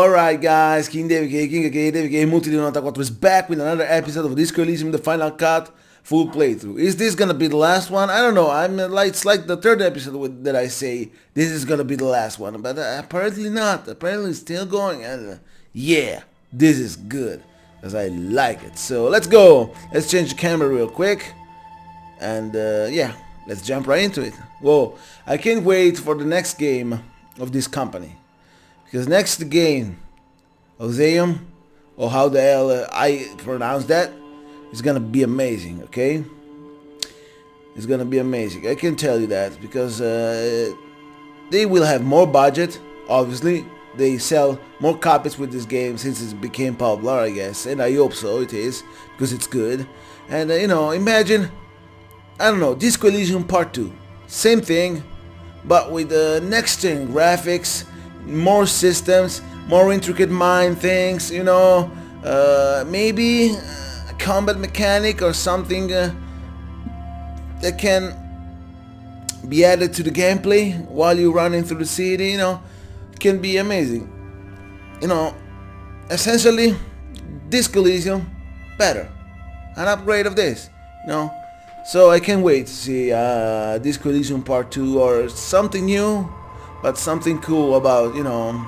Alright guys, King Multi 94 is back with another episode of Disco Elysium, the final cut, full playthrough. Is this gonna be the last one? I don't know, it's like the third episode that I say this is gonna be the last one, but apparently not, apparently it's still going, and yeah, this is good, because I like it. So let's go, let's change the camera real quick, and yeah, let's jump right into it. Whoa, I can't wait for the next game of this company. Because next game, Elysium, or how the hell I pronounce that, is gonna be amazing, okay? It's gonna be amazing. I can tell you that because they will have more budget. Obviously, they sell more copies with this game since it became popular, I guess, and I hope so. It is because it's good. And you know, imagine, I don't know, Disco Elysium Part 2, same thing, but with next gen graphics. More systems, more intricate mind things, you know, maybe a combat mechanic or something that can be added to the gameplay while you're running through the city, you know, can be amazing. You know, essentially, Disco Elysium better, an upgrade of this, you know. So I can't wait to see Disco Elysium Part 2 or something new. But something cool about, you know,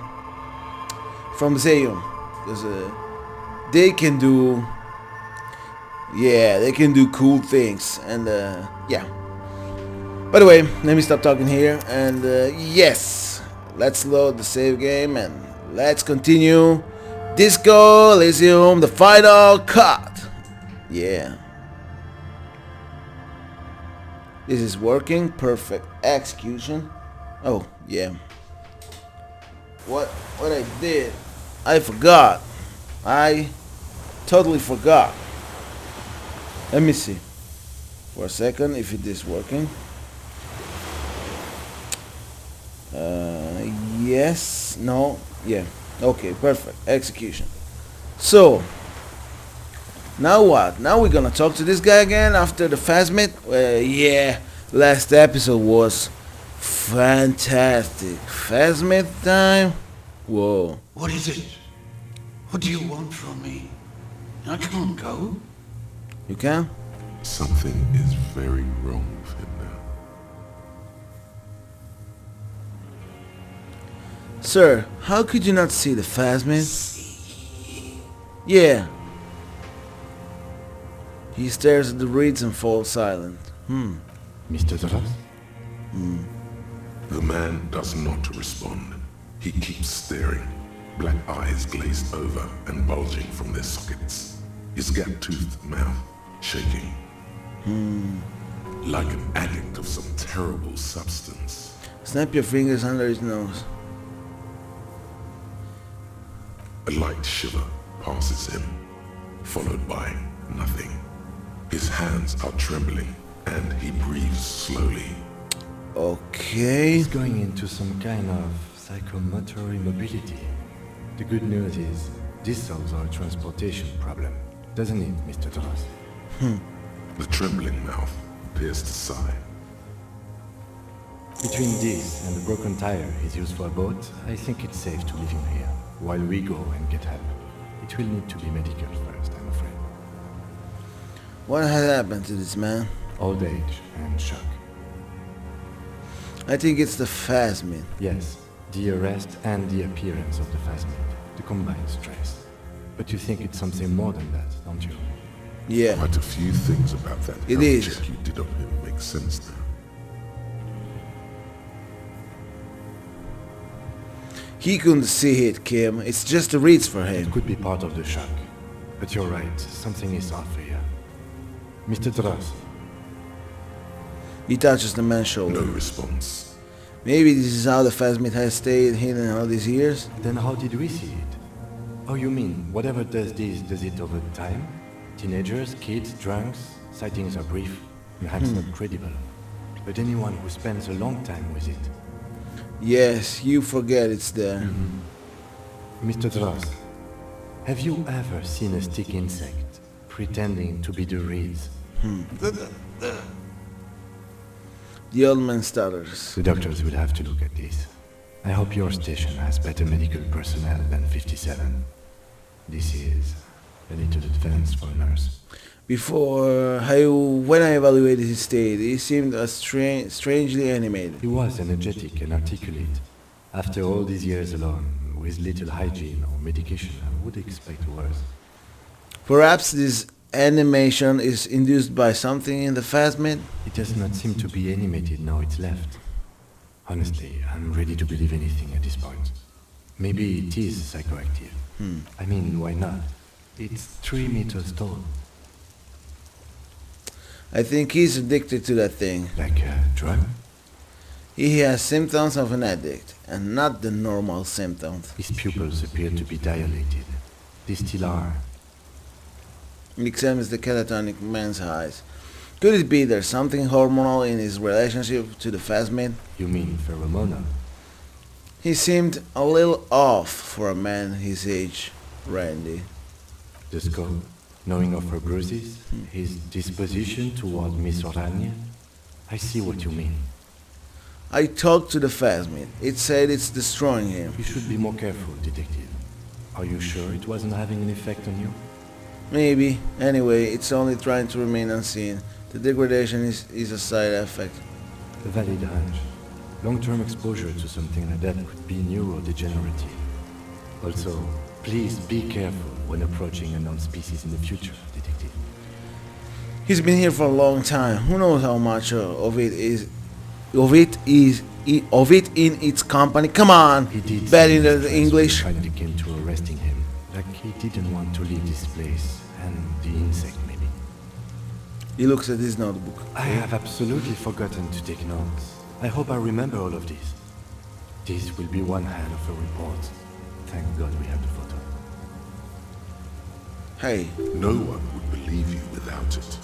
from Elysium, because they can do, yeah, they can do cool things, and yeah. By the way, let me stop talking here, and yes, let's load the save game and let's continue Disco Elysium, the final cut. Yeah, this is working, perfect execution. Oh, yeah. What I did, I forgot. I totally forgot. Let me see for a second if it is working. Yes, no, yeah. Okay, perfect. Execution. So, now what? Now we're gonna talk to this guy again after the Phasmid? Yeah, last episode was fantastic. Phasmid time? Whoa. What is it? What do you want from me? I can't go. You can? Something is very wrong with him now. Sir, how could you not see the Phasmid? Yeah. He stares at the reeds and falls silent. Mr. Doras? The man does not respond. He keeps staring, black eyes glazed over and bulging from their sockets. His gap-toothed mouth shaking. Like an addict of some terrible substance. Snap your fingers under his nose. A light shiver passes him, followed by nothing. His hands are trembling and he breathes slowly. Okay. He's going into some kind of psychomotor immobility. The good news is, this solves our transportation problem, doesn't it, Mr. Doras? The trembling mouth appears to sigh. Between this and the broken tire he's used for a boat, I think it's safe to leave him here, while we go and get help. It will need to be medical first, I'm afraid. What has happened to this man? Old age and shock. I think it's the Phasmid. Yes, the arrest and the appearance of the Phasmid, the combined stress. But you think it's something more than that, don't you? Yeah. Quite a few things about that It health is. check you did on him make sense now. He couldn't see it, Kim. It's just the reeds for him. It could be part of the shock. But you're right, something is off here. Mr. Doras. He touches the man's shoulder. No response. Maybe this is how the Phasmid has stayed hidden all these years? Then how did we see it? Oh, you mean, whatever does this, does it over time? Teenagers, kids, drunks, sightings are brief, perhaps not credible. But anyone who spends a long time with it. Yes, you forget it's there. Mr. Doras, have you ever seen a stick insect pretending to be the reeds? The old man stutters. The doctors would have to look at this. I hope your station has better medical personnel than 57. This is a little advanced for a nurse. When I evaluated his state, he seemed strangely animated. He was energetic and articulate. After all these years alone, with little hygiene or medication, I would expect worse. Perhaps this animation is induced by something in the phasmid? It does not seem to be animated now it's left. Honestly, I'm ready to believe anything at this point. Maybe it is psychoactive. I mean, why not? It's 3 meters tall. I think he's addicted to that thing. Like a drug? He has symptoms of an addict, and not the normal symptoms. His pupils appear to be dilated. They still are. He examines the catatonic man's eyes. Could it be there's something hormonal in his relationship to the phasmid? You mean pheromonal? He seemed a little off for a man his age, Randy. The scope, knowing of her bruises, his disposition toward Miss Orania? I see what you mean. I talked to the phasmid. It said it's destroying him. You should be more careful, detective. Are you sure it wasn't having an effect on you? Maybe. Anyway, it's only trying to remain unseen. The degradation is a side effect. A valid hunch. Long-term exposure to something like that could be neurodegenerative. Also, please be careful when approaching unknown species in the future, detective. He's been here for a long time. Who knows how much of it in its company? Come on! He did Bad say in his the friends English. finally came to arresting him. Like he didn't want to leave this place. And the insect, maybe. He looks at his notebook. I have absolutely forgotten to take notes. I hope I remember all of this. This will be one hell of a report. Thank God we have the photo. Hey, No one would believe you without it.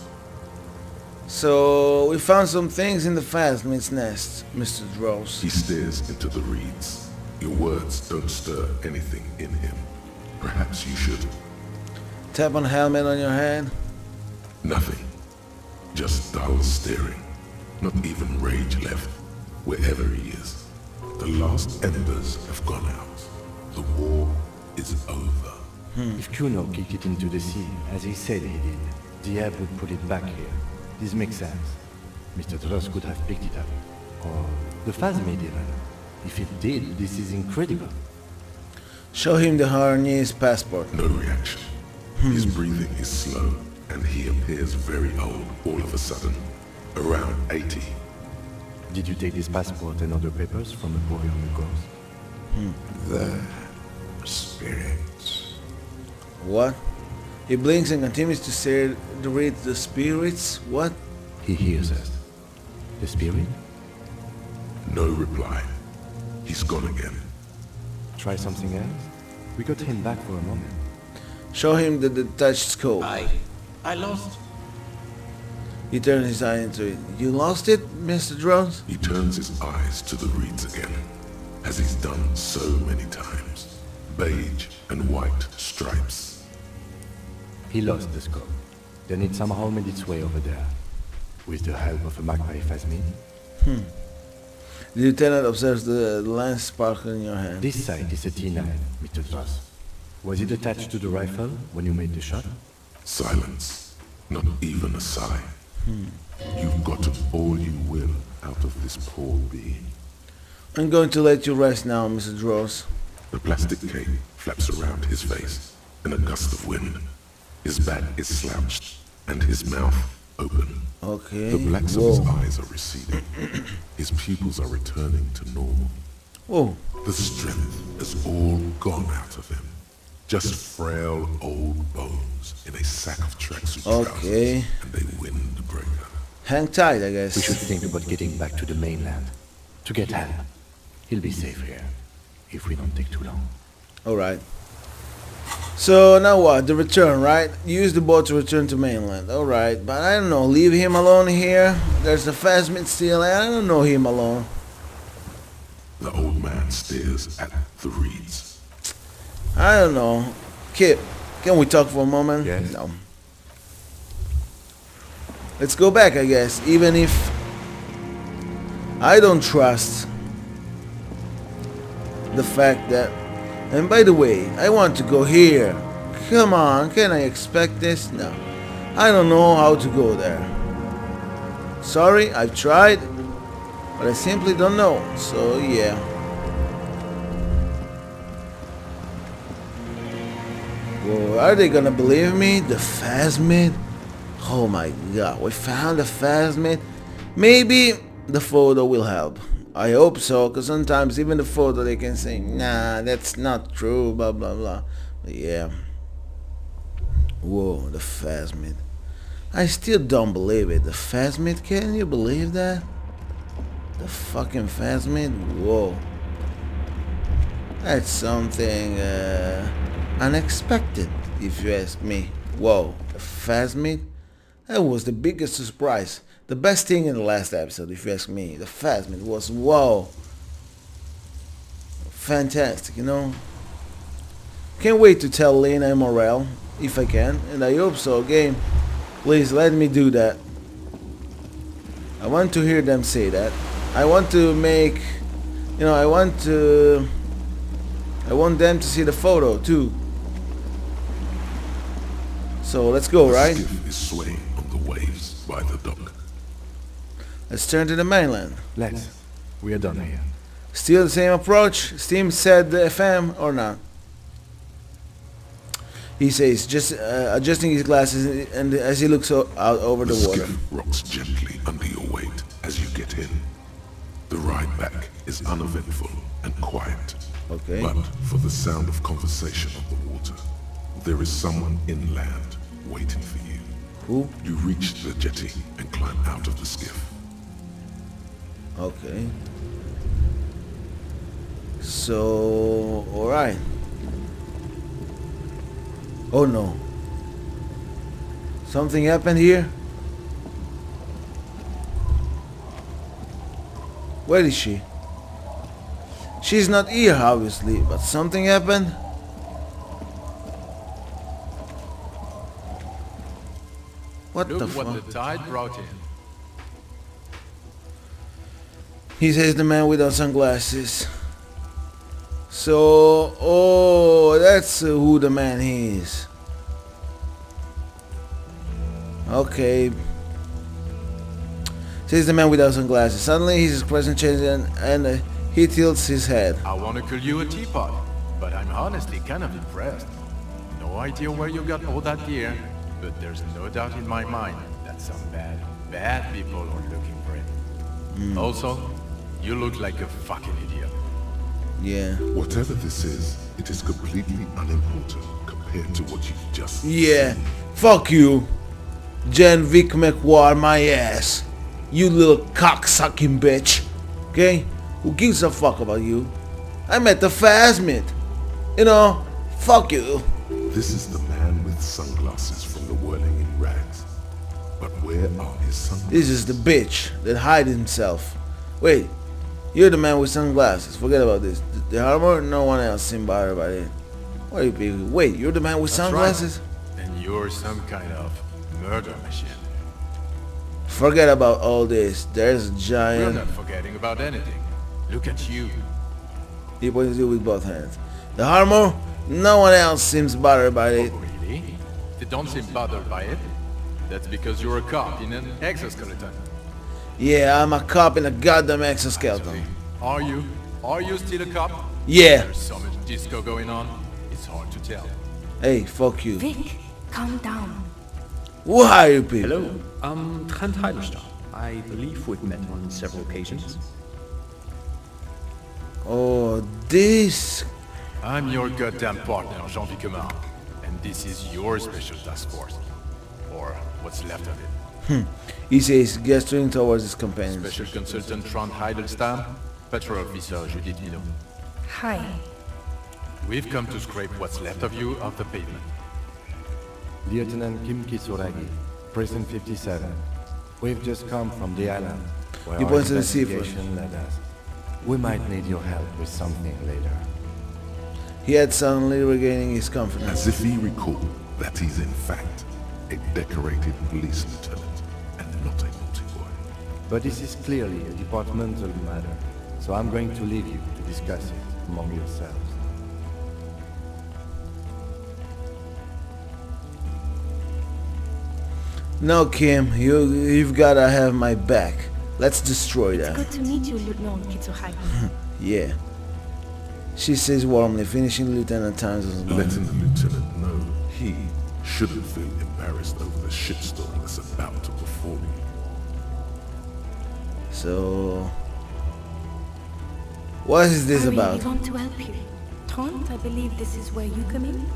so we found some things in the phasmid's nest, Mr. Dross. He stares into the reeds. Your words don't stir anything in him. Perhaps you should. Tap on helmet on your head. Nothing. Just dull staring. Not even rage left, wherever he is. The last embers have gone out. The war is over. If Kuno kicked it into the sea, as he said he did, Diab would put it back here. This makes sense. Mr. Dross could have picked it up. Or the phasmid even. If it did, this is incredible. Show him the Harney's passport. No reaction. His breathing is slow, and he appears very old all of a sudden. Around 80. Did you take this passport and other papers from the boy on the ghost? The spirits. What? He blinks and continues to stare to read the spirits. What? He hears us. The spirit? No reply. He's gone again. Try something else? We got him back for a moment. Show him the detached scope. I lost. He turns his eye into it. You lost it, Mr. Drones? He turns his eyes to the reeds again, as he's done so many times. Beige and white stripes. He lost the scope. Then it somehow made its way over there. With the help of a magpie phasmid. The lieutenant observes the lens sparkle in your hand. This sight is a T9, Mr. Dross. Was it attached to the rifle when you made the shot? Silence. Not even a sigh. You've gotten all you will out of this poor being. I'm going to let you rest now, Mr. Dross. The plastic cape flaps around his face in a gust of wind. His back is slouched and his mouth open. Okay. The blacks of his eyes are receding. His pupils are returning to normal. Whoa. The strength has all gone out of him. Just frail old bones in a sack of tracksuit Okay. trousers and a windbreaker. Hang tight, I guess. We should think about getting back to the mainland. To get help. He'll be safe here. If we don't take too long. Alright. So now what? The return, right? Use the boat to return to mainland. Alright, but I don't know. Leave him alone here? There's a phasmid still. I don't know him alone. The old man stares at the reeds. I don't know. Kip, can we talk for a moment? Yes. No. Let's go back, I guess. Even if I don't trust the fact that... And by the way, I want to go here. Come on, can I expect this? No. I don't know how to go there. Sorry, I've tried, but I simply don't know. So yeah. Well, are they gonna believe me? The phasmid? Oh my god, we found the phasmid. Maybe the photo will help. I hope so, because sometimes even the photo they can say, nah, that's not true, blah blah blah. But yeah. Whoa, the phasmid. I still don't believe it. The phasmid, can you believe that? The fucking phasmid? Whoa. That's something unexpected, if you ask me. Whoa, the phasmid? That was the biggest surprise. The best thing in the last episode, if you ask me. The phasmid was, whoa. Fantastic, you know? Can't wait to tell Lena and Morel, if I can, and I hope so. Game, please let me do that. I want to hear them say that. I want to make, you know, I want them to see the photo too. So let's go, right? The skiff is swaying on the waves by the dock. Let's turn to the mainland. Let's. We are done here. Still the same approach? Steam said the FM or not? He says, just adjusting his glasses, and as he looks out over the water. Skiff rocks gently under your weight as you get in. The ride back is uneventful and quiet. Okay. But for the sound of conversation on the water, there is someone inland waiting for you. Who? You reach the jetty and climb out of the skiff. Okay. So, alright. Oh no. Something happened here? Where is she? She's not here, obviously, but something happened? What the Look fuck? what the tide brought in. He says the man without sunglasses. So, oh, that's who the man is. Okay. Says the man without sunglasses. Suddenly his expression changes and he tilts his head. I want to call you a teapot, but I'm honestly kind of impressed. No idea where you got all that gear, but there's no doubt in my mind that some bad people are looking for it. Also, you look like a fucking idiot. Yeah. Whatever this is, it is completely unimportant compared to what you've just Yeah. seen. Fuck you. Jen Vic McWar, my ass. You little cocksucking bitch. Okay? Who gives a fuck about you? I met the phasmid. You know, fuck you. This is the man with sunglasses from the whirling in rags. But where are his sunglasses? This is the bitch that hide himself. Wait, you're the man with sunglasses. Forget about this. The armor, no one else seemed bothered by it. What are you people? Wait, you're the man with That's sunglasses? right. And you're some kind of murder machine. Forget about all this. There's a We're giant... not forgetting about anything. Look at you. He points to you with both hands. The armor, no one else seems bothered by it. Oh, really? They don't seem bothered by it. That's because you're a cop in an exoskeleton. Yeah, I'm a cop in a goddamn exoskeleton. Are you? Are you still a cop? Yeah. There's so much disco going on, it's hard to tell. Hey, fuck you. Vic, calm down. Who are you people? Hello, I'm Trent Heidelstadt. I believe we've met on several occasions. Oh, this... I'm your goddamn partner, Jean-Vic Comard, and this is your special task force. Or what's left of it. He says, gesturing towards his companions. Special Consultant Trent Heidelstadt, Patrol Officer Judith Minot. Hi. We've come to scrape what's left of you off the pavement. Lieutenant Kim Kisuragi, Prison 57. We've just come from the island, where He our points to the sea for- investigation led us. We might need your help with something later. He had suddenly regaining his confidence. As if he recalled that he's in fact a decorated police lieutenant and not a naughty boy. But this is clearly a departmental matter, so I'm going to leave you to discuss it. among yourselves. No, Kim, you've gotta have my back. Let's destroy It's them. good to meet you, Lieutenant Kitsuhai. Yeah. She says warmly, finishing Lieutenant Townsend's line. Letting the lieutenant know he shouldn't feel embarrassed over the shitstorm that's about to befall him. So, what is this I about? really want to help you. Trant, I believe this is where you come in?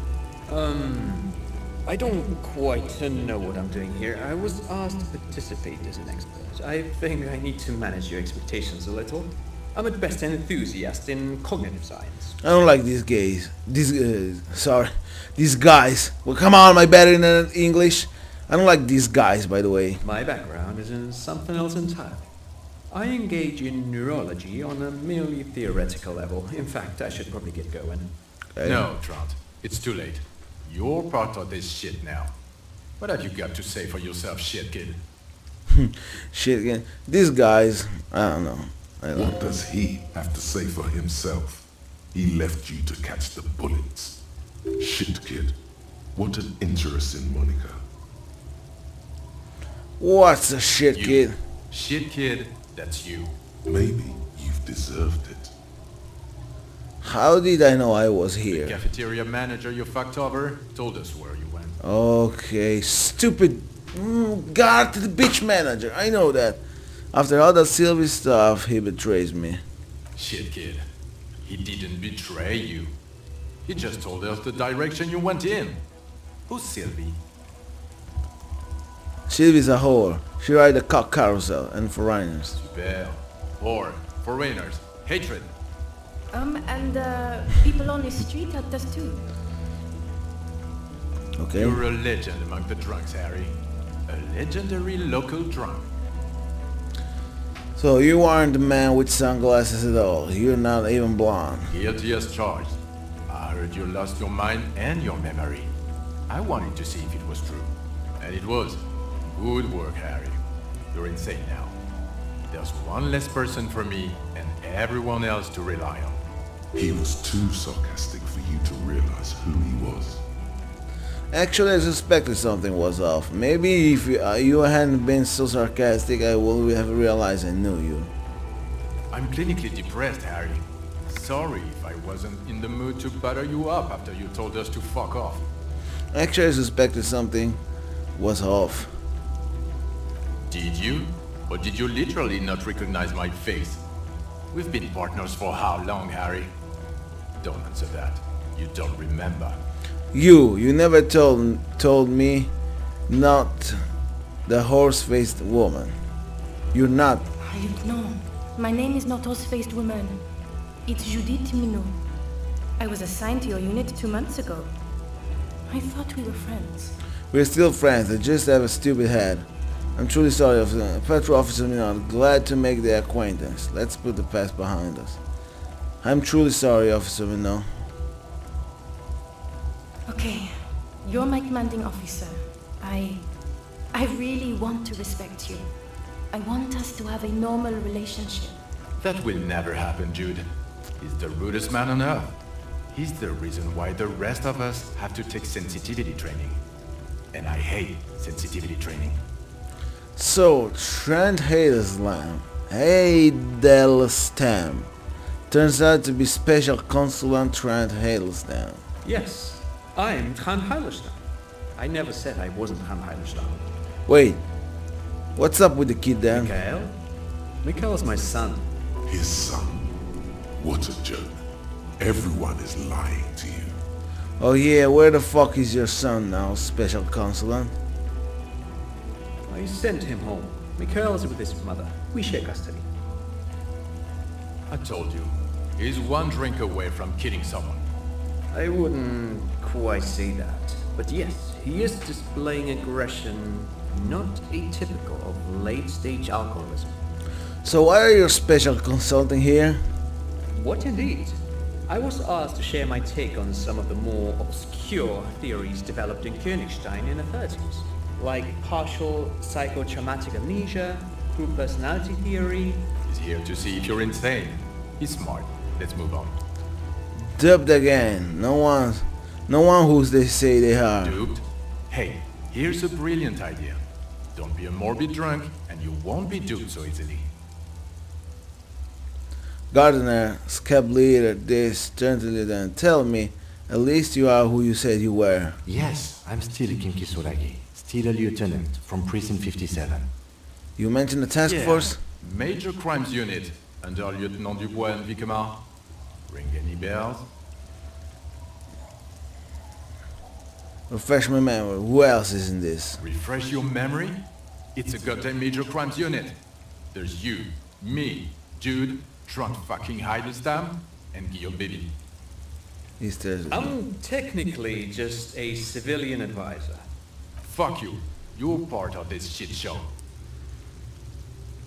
I don't quite know what I'm doing here. I was asked to participate as an expert. I think I need to manage your expectations a little. I'm at best an enthusiast in cognitive science. I don't like these guys. These guys. Well, come on, my better in English. I don't like these guys, by the way. My background is in something else entirely. I engage in neurology on a merely theoretical level. In fact, I should probably get going. No, Trant. It's too late. You're part of this shit now. What have you got to say for yourself, shit kid? Shit again. These guys, I don't know. What does he have to say for himself? He left you to catch the bullets. Shit, kid. What an interesting moniker. What's a shit, You. kid? Shit kid, that's you. Maybe you've deserved it. How did I know I was The here? cafeteria manager you fucked over told us where you went. Okay, stupid guard to the bitch manager. I know that. After all that Sylvie stuff, he betrays me. Shit kid. He didn't betray you. He just told us the direction you went in. Who's Sylvie? Sylvie's a whore. She ride the cock carousel and foreigners. Super. Or foreigners. Hatred. And people on the street at us too. Okay. You're a legend among the drunks, Harry. A legendary local drunk. So you aren't the man with sunglasses at all. You're not even blonde. Guilty as charged. I heard you lost your mind and your memory. I wanted to see if it was true. And it was. Good work, Harry. You're insane now. There's one less person for me and everyone else to rely on. He was too sarcastic for you to realize who he was. Actually, I suspected something was off. Maybe if you hadn't been so sarcastic, I would have realized I knew you. I'm clinically depressed, Harry. Sorry if I wasn't in the mood to butter you up after you told us to fuck off. Actually, I suspected something was off. Did you? Or did you literally not recognize my face? We've been partners for how long, Harry? Don't answer that. You don't remember. You never told me, not the horse-faced woman. You're not. No, my name is not Horse-Faced Woman. It's Judith Minot. I was assigned to your unit 2 months ago. I thought we were friends. We're still friends. I just have a stupid head. I'm truly sorry, Officer. Patrol Officer Minot. Glad to make the acquaintance. Let's put the past behind us. I'm truly sorry, Officer Minot. Okay, you're my commanding officer. I really want to respect you. I want us to have a normal relationship. That will never happen, Jude. He's the rudest man on earth. He's the reason why the rest of us have to take sensitivity training. And I hate sensitivity training. So, Trent Haderslam, Hadelstam, turns out to be Special Consulant Trent Hadelstam. Yes, I'm Trant Heilerstein. I never said I wasn't Trant Heilerstein. Wait, what's up with the kid then? Mikhail? Mikhail's my son. His son. What a joke. Everyone is lying to you. Oh yeah, where the fuck is your son now, Special Consulant? I sent him home. Mikhail's with his mother. We share custody. I told you. He's one drink away from killing someone. I wouldn't quite say that. But yes, he is displaying aggression not atypical of late-stage alcoholism. So why are you special consulting here? What indeed? I was asked to share my take on some of the more obscure theories developed in Königstein in the 30s, like partial psychotraumatic amnesia, group personality theory. He's here to see if you're insane. He's smart. Let's move on. Duped again. No one who they say they are. Duped? Hey, here's a brilliant idea. Don't be a morbid drunk, and you won't be duped so easily. Gardener, scab leader, this, gently then, tell me, at least you are who you said you were. Yes, I'm still Kinki Solagi, still a lieutenant from Precinct 57. You mentioned the task force? Major Crimes Unit, under Lieutenant Dubois and Vicomar. Ring any bells? Refresh my memory. Who else is in this? Refresh your memory? It's a goddamn Major Crimes Unit. There's you, me, Jude, drunk fucking Heidelstam, and Guillaume Baby. I'm technically just a civilian advisor. Fuck you. You're part of this shit show.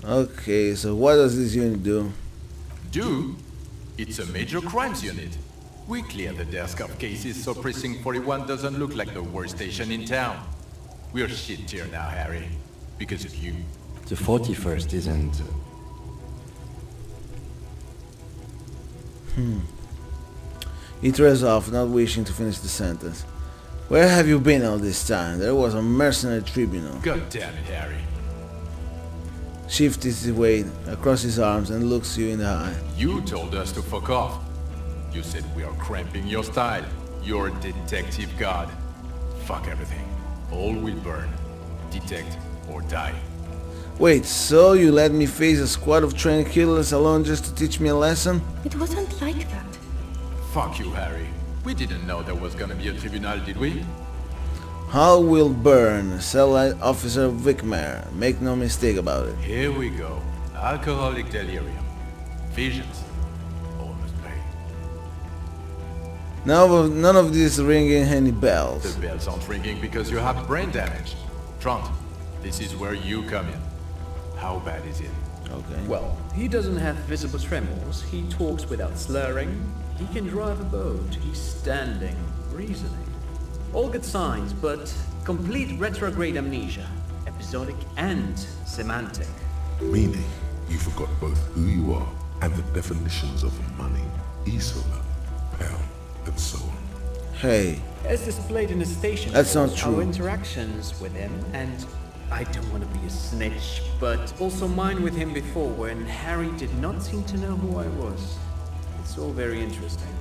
Okay, so what does this unit do? Do? It's a Major Crimes Unit. We clear the desk of cases so Precinct 41 doesn't look like the worst station in town. We're shit here now, Harry. Because of you. The 41st isn't... He trails off, not wishing to finish the sentence. Where have you been all this time? There was a mercenary tribunal. God damn it, Harry. Shifts his weight across his arms and looks you in the eye. You told us to fuck off. You said we are cramping your style. You're a detective god. Fuck everything. All will burn. Detect or die. Wait, so you let me face a squad of trained killers alone just to teach me a lesson? It wasn't like that. Fuck you, Harry. We didn't know there was gonna be a tribunal, did we? Hal will burn, Satellite Officer Vicmar. Make no mistake about it. Here we go. Alcoholic delirium. Visions. Almost paid. None of this ringing any bells. The bells aren't ringing because you have brain damage. Trant, this is where you come in. How bad is it? Okay. Well, he doesn't have visible tremors, he talks without slurring, he can drive a boat, he's standing, reasoning. All good signs, but complete retrograde amnesia, episodic and semantic. Meaning, you forgot both who you are and the definitions of money, Isola, pound, and so on. Hey, As displayed in the station, That's not our true. interactions with him, and I don't want to be a snitch, but also mine with him before when Harry did not seem to know who I was. It's all very interesting.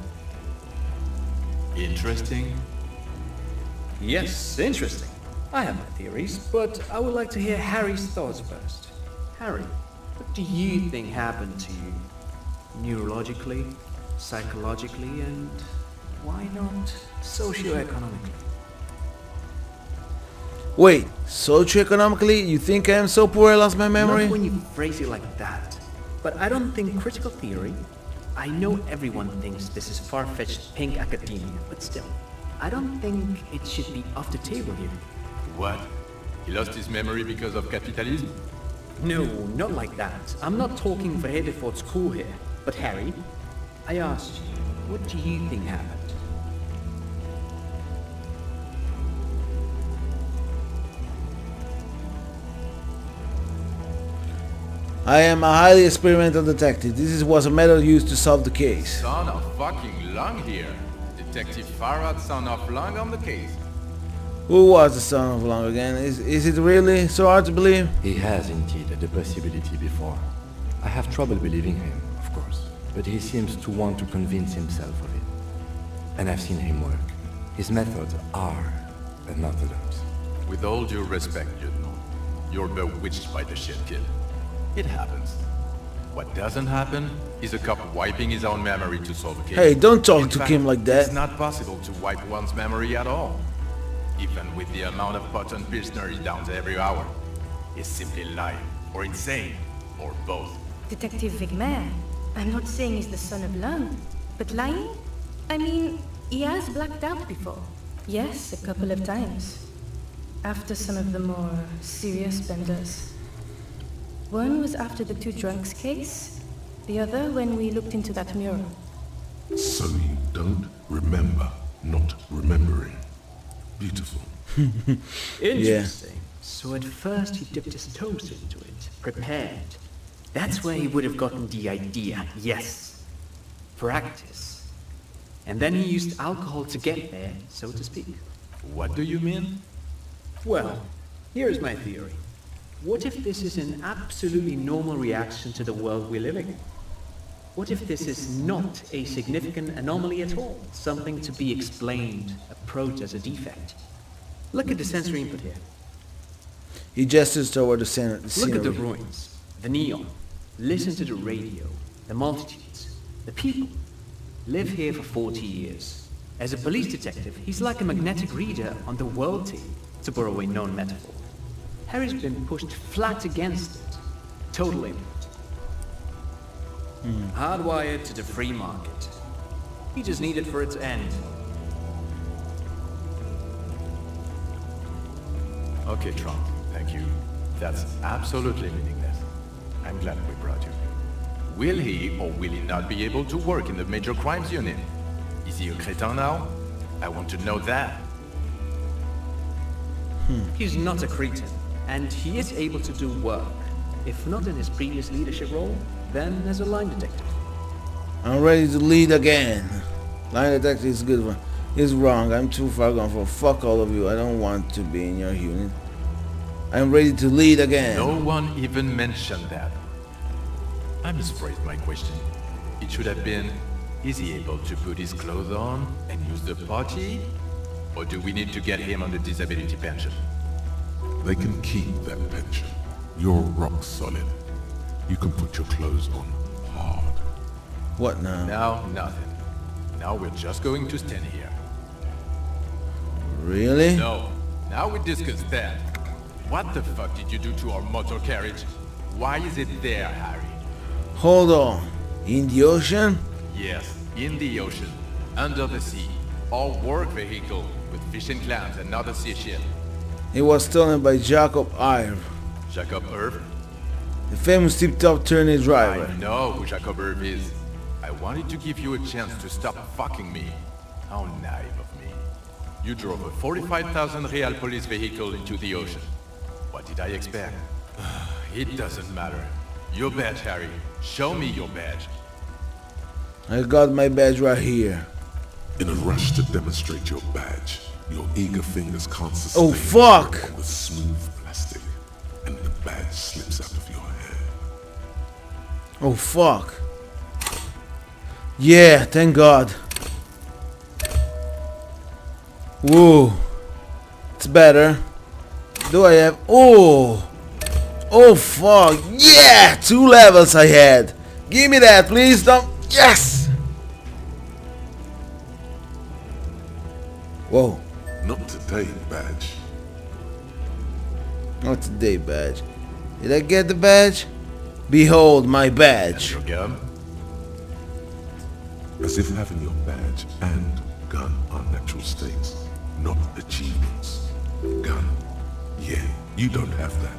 Interesting? Yes, interesting. I have my theories, but I would like to hear Harry's thoughts first. Harry, what do you think happened to you? Neurologically, psychologically, and why not socioeconomically? wait, socioeconomically, you think I am so poor I lost my memory? Not when you phrase it like that. But I don't think critical theory... I know everyone thinks this is far-fetched pink academia, but still, I don't think it should be off the table here. What? He lost his memory because of capitalism? No, not like that. I'm not talking for Hereford School here. But Harry, I asked you, what do you think happened? I am a highly experimental detective. This was a method used to solve the case. Son of fucking Lung here. Detective Farad, son of Lung on the case. Who was the son of Long again? Is it really so hard to believe? He has indeed had the possibility before. I have trouble believing him, of course, but he seems to want to convince himself of it. And I've seen him work. His methods are unorthodox. With all due respect, Lieutenant, you're bewitched by the shit kid. It happens. What doesn't happen is a cop wiping his own memory to solve a case. Hey, don't talk In to fact, Kim like that. It's not possible to wipe one's memory at all. Even with the amount of pot and pilsner he downs every hour. He's simply lying, or insane, or both. Detective Vigmer, I'm not saying he's the son of Lung, but lying? I mean, he has blacked out before. Yes, a couple of times. After some of the more serious benders. One was after the two drunks case, the other when we looked into that mural. So you don't remember not remembering. Beautiful. Interesting. So at first he dipped his toes into it, prepared. That's where he would have gotten the idea, yes. Practice. and then he used alcohol to get there, so to speak. What do you mean? Well, here is my theory. What if this is an absolutely normal reaction to the world we're living in? What if this is not a significant anomaly at all? Something to be explained, approached as a defect. Look at the sensory input here. He gestures toward the scenery. Look at the ruins, the neon. Listen to the radio, the multitudes, the people. Live here for 40 years. As a police detective, he's like a magnetic reader on the world team, to borrow a known metaphor. Harry's been pushed flat against it. Total input. Hardwired to the free market. He just needed for its end. Okay, Trump, thank you. That's absolutely meaningless. I'm glad we brought you. Will he or will he not be able to work in the major crimes unit? Is he a crétin now? I want to know that. He's not a cretin, and he is able to do work. If not in his previous leadership role, then as a line detective. I'm ready to lead again. Line detective is a good one. He's wrong. I'm too far gone for fuck all of you. I don't want to be in your unit. I'm ready to lead again. No one even mentioned that. I misphrased my question. It should have been, is he able to put his clothes on and use the potty? Or do we need to get him on the disability pension? They can keep that pension. You're rock solid. You can put your clothes on hard. What now? Now, nothing. Now we're just going to stand here. Really? No. Now we discuss that. What the fuck did you do to our motor carriage? Why is it there, Harry? Hold on. In the ocean? Yes, in the ocean, under the sea. Our work vehicle with fish and clams and other sea shit. It was stolen by Jacob Irv, Jacob Irv? the famous tip-top tourney driver. I know who Jacob Irv is. I wanted to give you a chance to stop fucking me. How naive of me. You drove a 45,000 real police vehicle into the ocean. What did I expect? It doesn't matter. Your badge, Harry. Show me your badge. I got my badge right here. In a rush to demonstrate your badge, your eager fingers can't sustain Oh, fuck! on the smooth plastic, and the badge slips out of your hand. Oh fuck. Yeah, thank God. Whoa. It's better. Do I have... Oh! Oh fuck. Yeah! 2 levels I had. Give me that, please. Don't... Yes! Whoa. Not today, badge. Not today, badge. Did I get the badge? Behold my And badge. your gun? As if having your badge and gun are natural states, not achievements. Gun. Yeah, you don't have that.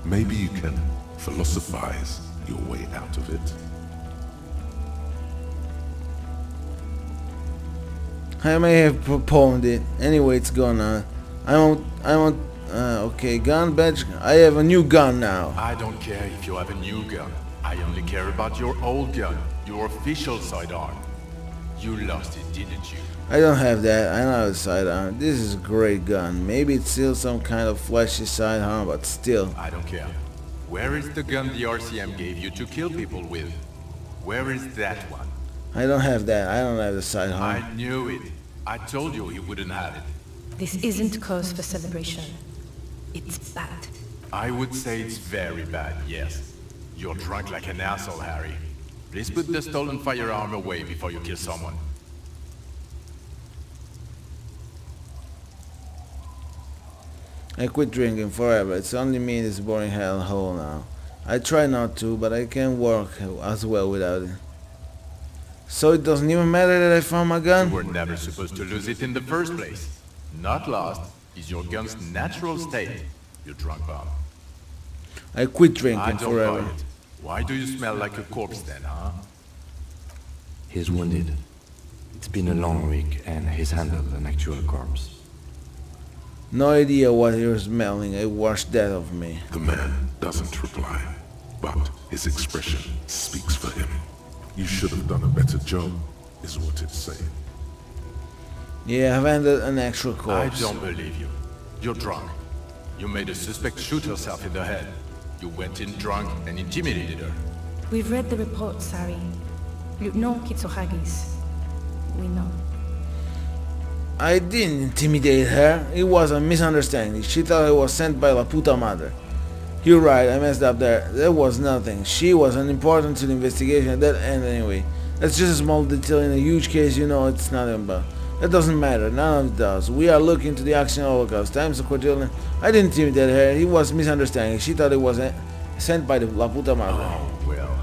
Maybe you can philosophize your way out of it. I may have proponed it. Anyway, it's gone now. Okay, gun badge. I have a new gun now. I don't care if you have a new gun. I only care about your old gun, your official sidearm. You lost it, didn't you? I don't have that. I don't have a sidearm. This is a great gun. Maybe it's still some kind of flashy sidearm, but still. I don't care. Where is the gun the RCM gave you to kill people with? Where is that one? I don't have that. I don't have the sidearm. I knew it. I told you he wouldn't have it. This isn't cause for celebration. It's bad. I would say it's very bad, yes. You're drunk like an asshole, Harry. Please put the stolen firearm away before you kill someone. I quit drinking forever. It's only me in this boring hellhole now. I try not to, but I can't work as well without it. So it doesn't even matter that I found my gun? You were never supposed to lose it in the first place. Not lost is your gun's natural state, you drunk bum. I quit I drinking don't forever. buy it. Why do you smell like a corpse then, huh? He's wounded. It's been a long week, and he's handled an actual corpse. No idea what you're smelling. I washed that off me. The man doesn't reply, but his expression speaks for him. You should have done a better job, is what it's saying. Yeah, I've ended an actual I corpse. don't believe you. You're drunk. You made a suspect shoot herself in the head. You went in drunk and intimidated her. We've read the reports, Harry. Lieutenant Kitsuragis. We know. I didn't intimidate her. It was a misunderstanding. She thought I was sent by La Puta Madre. You're right, I messed up there. There was nothing. She was unimportant to the investigation at that end anyway. That's just a small detail in a huge case, you know it's nothing about. That doesn't matter, none of it does. We are looking to the action Holocaust. Times of Cordelia. I didn't intimidate her. It was misunderstanding. She thought it was sent by the La Puta Madre. Oh, well,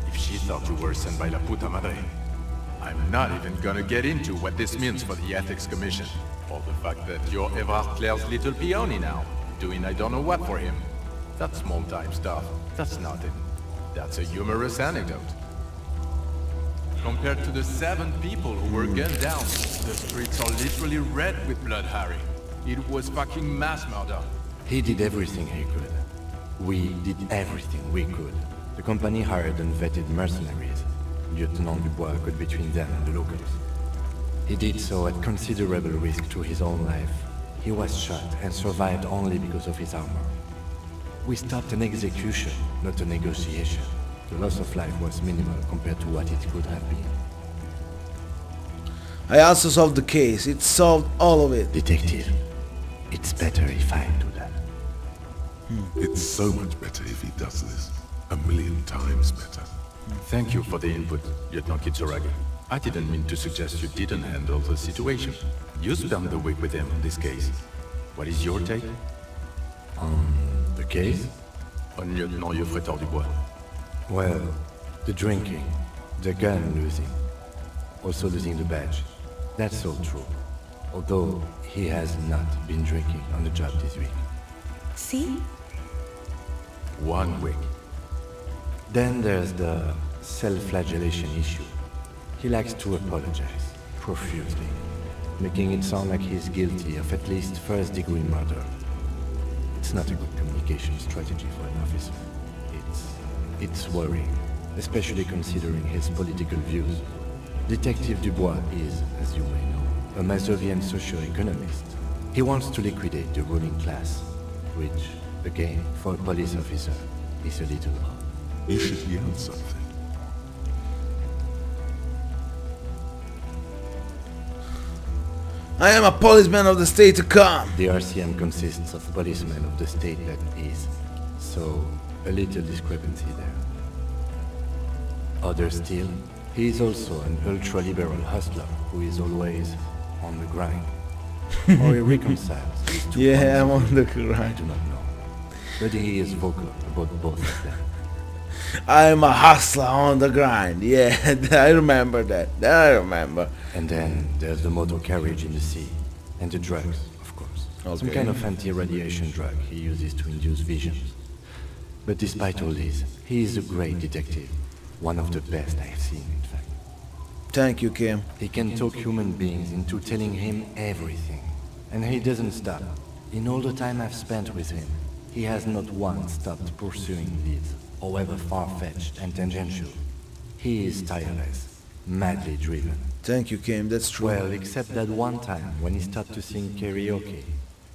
if she thought you were sent by La Puta Madre, I'm not even gonna get into what this means for the Ethics Commission, or the fact that you're Evrard Claire's little peony now, doing I don't know what for him. That's small-time stuff. That's nothing. That's a humorous anecdote. Compared to the 7 people who were gunned down, the streets are literally red with blood, Harry. It was fucking mass murder. He did everything he could. We did everything we could. The company hired and vetted mercenaries. Lieutenant Dubois got between them and the locals. He did so at considerable risk to his own life. He was shot and survived only because of his armor. We stopped an execution, not a negotiation. The loss of life was minimal compared to what it could have been. I also solved the case. It solved all of it. Detective, it's better if I do that. It's so much better if he does this. 1,000,000 times better. Thank you for the input, Lieutenant Kitsuragi. I didn't mean to suggest you didn't handle the situation. You spent the week with him on this case. What is your take? The case? On Lieutenant Geoffrey Dubois. Well, the drinking, the gun losing, also losing the badge. That's all true. Although he has not been drinking on the job this week. See? 1 week. Then there's the self-flagellation issue. He likes to apologize, profusely, making it sound like he's guilty of at least first-degree murder. It's not a good communication strategy for an officer. It's worrying, especially considering his political views. Detective Dubois is, as you may know, a Mazovian socio-economist. He wants to liquidate the ruling class, which, again, for a police officer, is a little odd. You should yell something. I am a policeman of the state to come. The RCM consists of policemen of the state that is, so a little discrepancy there. Other still, he is also an ultraliberal hustler who is always on the grind. Or he reconciles these two Yeah, I'm points on the of view. I grind. do not know. But he is vocal about both of them. I am a hustler on the grind. Yeah, I remember that. I remember. And then there's the motor carriage in the sea. And the drugs, of course. Some Okay. kind of anti-radiation drug he uses to induce visions. But despite all this, he is a great detective. One of the best I've seen, in fact. Thank you, Kim. He can talk human beings into telling him everything. And he doesn't stop. In all the time I've spent with him, he has not once stopped pursuing leads, however far-fetched and tangential. He is tireless, madly driven. Thank you, Kim. That's true. Well, except that one time when he stopped to sing karaoke,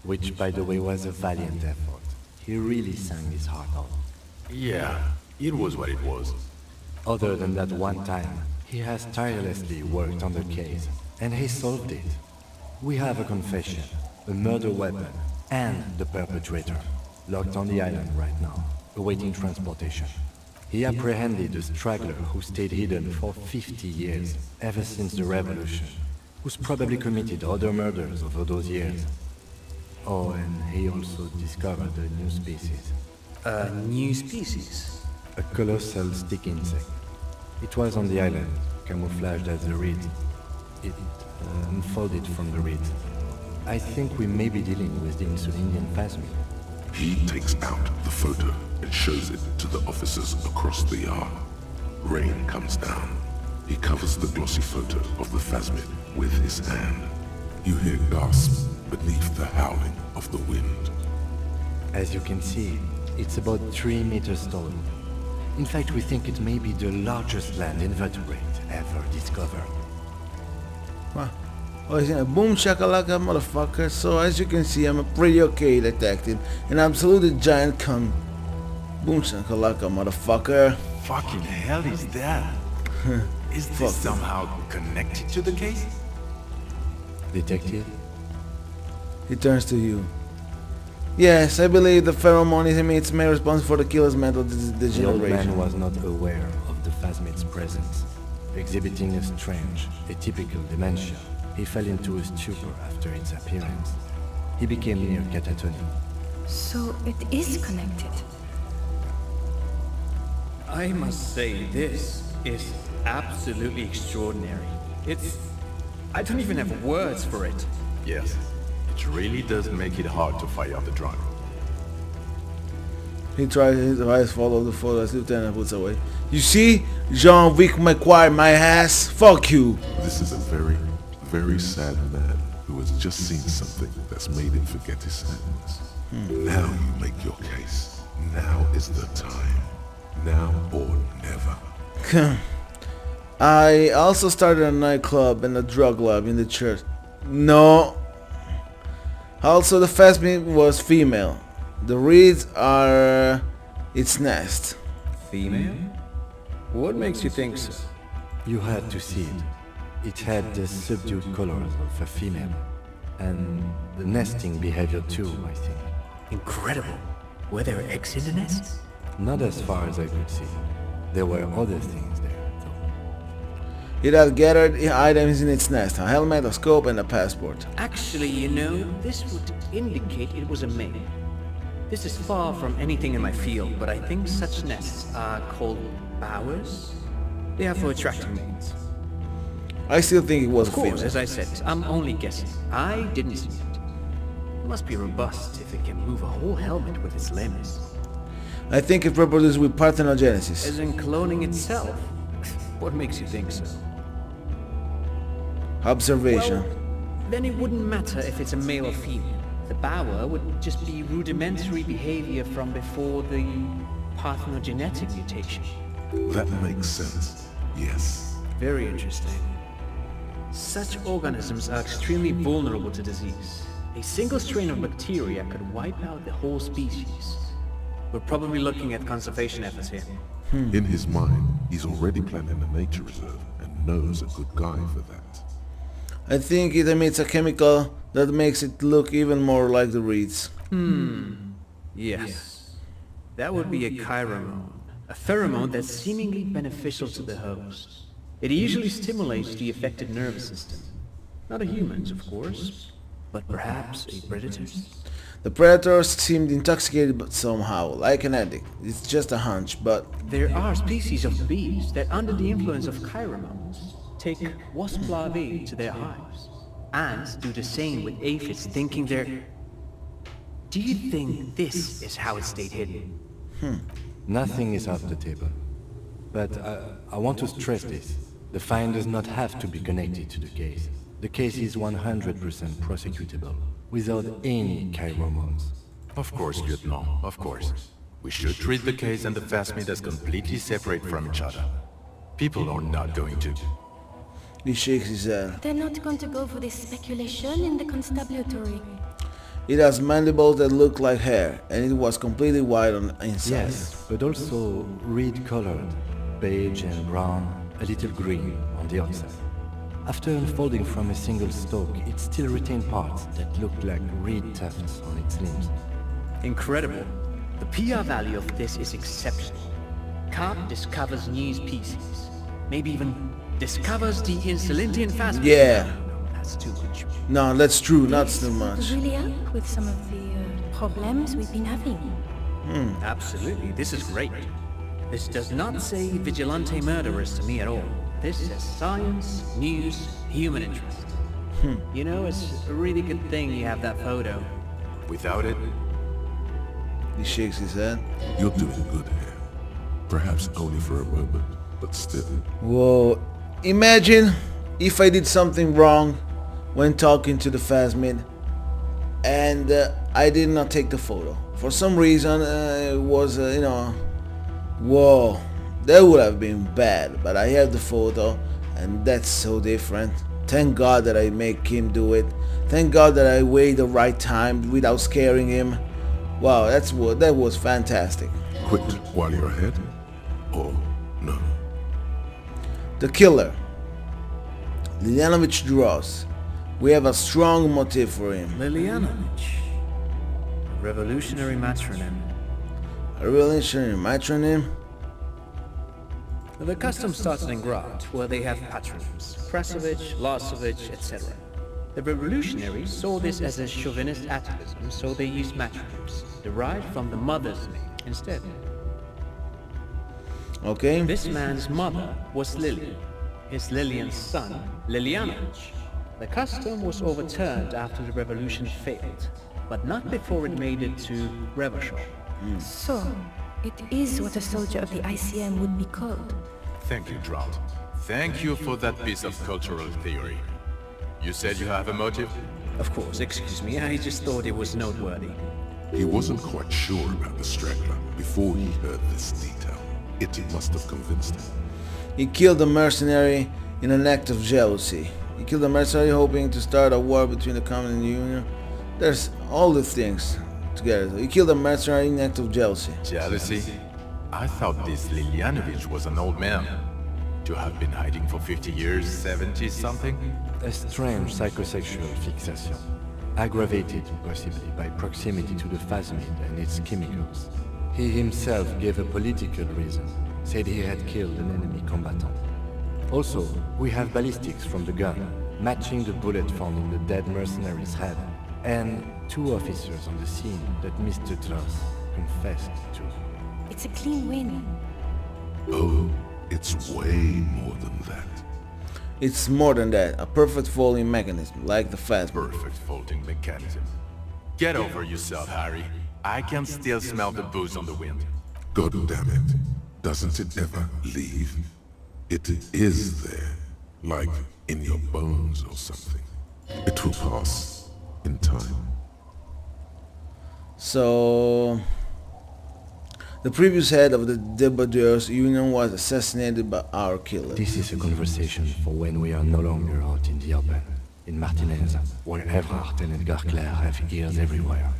which by the way was a valiant effort. He really sang his heart out. Yeah, it was what it was. Other than that one time, he has tirelessly worked on the case, and he solved it. We have a confession, a murder weapon, and the perpetrator, locked on the island right now, awaiting transportation. He apprehended a straggler who stayed hidden for 50 years, ever since the revolution, who's probably committed other murders over those years. Oh, and he also discovered a new species. A new species? A colossal stick insect. It was on the island, camouflaged as a reed. It unfolded from the reed. I think we may be dealing with the Insulindian phasmid. He takes out the photo and shows it to the officers across the yard. Rain comes down. He covers the glossy photo of the phasmid with his hand. You hear gasps beneath the howling of the wind. As you can see, it's about 3 meters tall. In fact, we think it may be the largest land invertebrate ever discovered. Huh. Oh, he's in a boom shakalaka motherfucker. So as you can see, I'm a pretty okay detective. An absolutely giant cunt. Boom shakalaka motherfucker. Fucking hell is that? Is this somehow connected to the case? Detective? He turns to you. Yes, I believe the pheromone is emits may responsible for the killer's mental The old man degeneration. was not aware of the phasmid's presence. Exhibiting a strange, atypical dementia, he fell into a stupor after its appearance. He became near catatonic. So it is connected. I must say, this is absolutely extraordinary. I don't even have words for it. Yes. It really does make it hard to fire the drone. He tries his eyes follow the photo as Lieutenant puts away. You see? Jean-Vic McQuire, my ass. Fuck you. This is a very, very sad man who has just seen something that's made him forget his sadness. Now you make your case. Now is the time. Now or never. I also started a nightclub and a drug lab in the church. No. Also, the phasmid was female. The reeds are its nest. Female? What makes you think so? You had to see it. It had the subdued colors of a female. And the nesting behavior too, I think. Incredible. Were there eggs in the nest? Not as far as I could see. There were other things there, though. It had gathered items in its nest, a helmet, a scope, and a passport. Actually, you know, this would indicate it was a male. This is far from anything in my field, but I think such nests are called bowers. They are for attracting mates. I still think it was Of a course, female. as I said, I'm only guessing. I didn't see it. It must be robust if it can move a whole helmet with its limbs. I think it reproduced with parthenogenesis. As in cloning itself. What makes you think so? Observation. Well, then it wouldn't matter if it's a male or female. The bower would just be rudimentary behavior from before the parthenogenetic mutation. That makes sense. Yes. Very interesting. Such organisms are extremely vulnerable to disease. A single strain of bacteria could wipe out the whole species. We're probably looking at conservation efforts here. In his mind, he's already planning a nature reserve and knows a good guy for that. I think it emits a chemical that makes it look even more like the reeds. Yes. That would be a chiromone. A pheromone that's seemingly beneficial to the host. It usually stimulates the affected nervous system. Not a human's, of course, but perhaps a predator's. The predator seemed intoxicated but somehow, like an addict. It's just a hunch, but There are species of bees that, under the influence of chiromones, take wasp larvae to their hives. Ants do the same with aphids, thinking they're... Do you think this is how it stayed hidden? Nothing is off the table. But I want to stress this. The find does not have to be connected to the case. The case is 100% prosecutable, without any chiromones. Of course, Lieutenant, of course. We should treat the case and the phasmid as completely separate from each other. People are not going to. he shakes his head. They're not going to go for this speculation in the constabulary. It has mandibles that look like hair, and it was completely white on the inside. Yes, but also reed-colored, beige and brown, a little green on the outside. After unfolding from a single stalk, it still retained parts that looked like reed tufts on its limbs. Incredible. The PR value of this is exceptional. Carp discovers new species. Maybe even discovers the Insulintian phasmid. Yeah. No, that's too much. No, that's true, not so Would much. really help with some of the problems we've been having. Absolutely, this is great. This does not say vigilante murderers to me at all. This says science, news, human interest. You know, it's a really good thing you have that photo. Without it, He shakes his head. You're doing good here. Perhaps only for a moment, but still. Whoa, imagine if I did something wrong when talking to the phasmid and I did not take the photo. For some reason it was, whoa, that would have been bad, but I have the photo and that's so different. Thank God that I make him do it. Thank God that I wait the right time without scaring him. Wow, that was fantastic. Quit while you're ahead? Or no? The killer, Lilianovich Dross. We have a strong motive for him. Lilianovich. Revolutionary matronym. A revolutionary matronym? The custom started in Grad, where they have patronyms. Prasovich, Lasovich, etc. The revolutionaries saw this as a chauvinist atavism, so they used matronyms, derived from the mother's name instead. Okay. This man's mother was Lily, his Lilian's son, Lilianovich. The custom was overturned after the revolution failed, but not before it made it to Revachol. So, it is what a soldier of the ICM would be called. Thank you, Drought. Thank you for that piece of cultural theory. You said you have a motive? Of course, excuse me, I just thought it was noteworthy. He wasn't quite sure about the straggler before he heard this detail. It must have convinced him. He killed the mercenary in an act of jealousy. He killed the mercenary hoping to start a war between the Commune and the Union. There's all the things together. He killed the mercenary in an act of jealousy. Jealousy? I thought this Lilianovich was an old man. To have been hiding for 50 years, 70 something? A strange psychosexual fixation, aggravated possibly by proximity to the phasmid and its chemicals. He himself gave a political reason, said he had killed an enemy combatant. Also, we have ballistics from the gun, matching the bullet found in the dead mercenary's head, and 2 officers on the scene that Mr. Dross confessed to. It's a clean win. Oh, it's way more than that. It's more than that. A perfect folding mechanism, like the phasmid. Perfect folding mechanism. Get over yourself, Harry. I can still smell the booze on the wind. God damn it. Doesn't it ever leave? It is there, like in your bones or something. It will pass in time. So, the previous head of the Debaucheurs Union was assassinated by our killer. This is a conversation for when we are no longer out in the open, in Martinez, where Evrard and Edgar Clare have ears everywhere.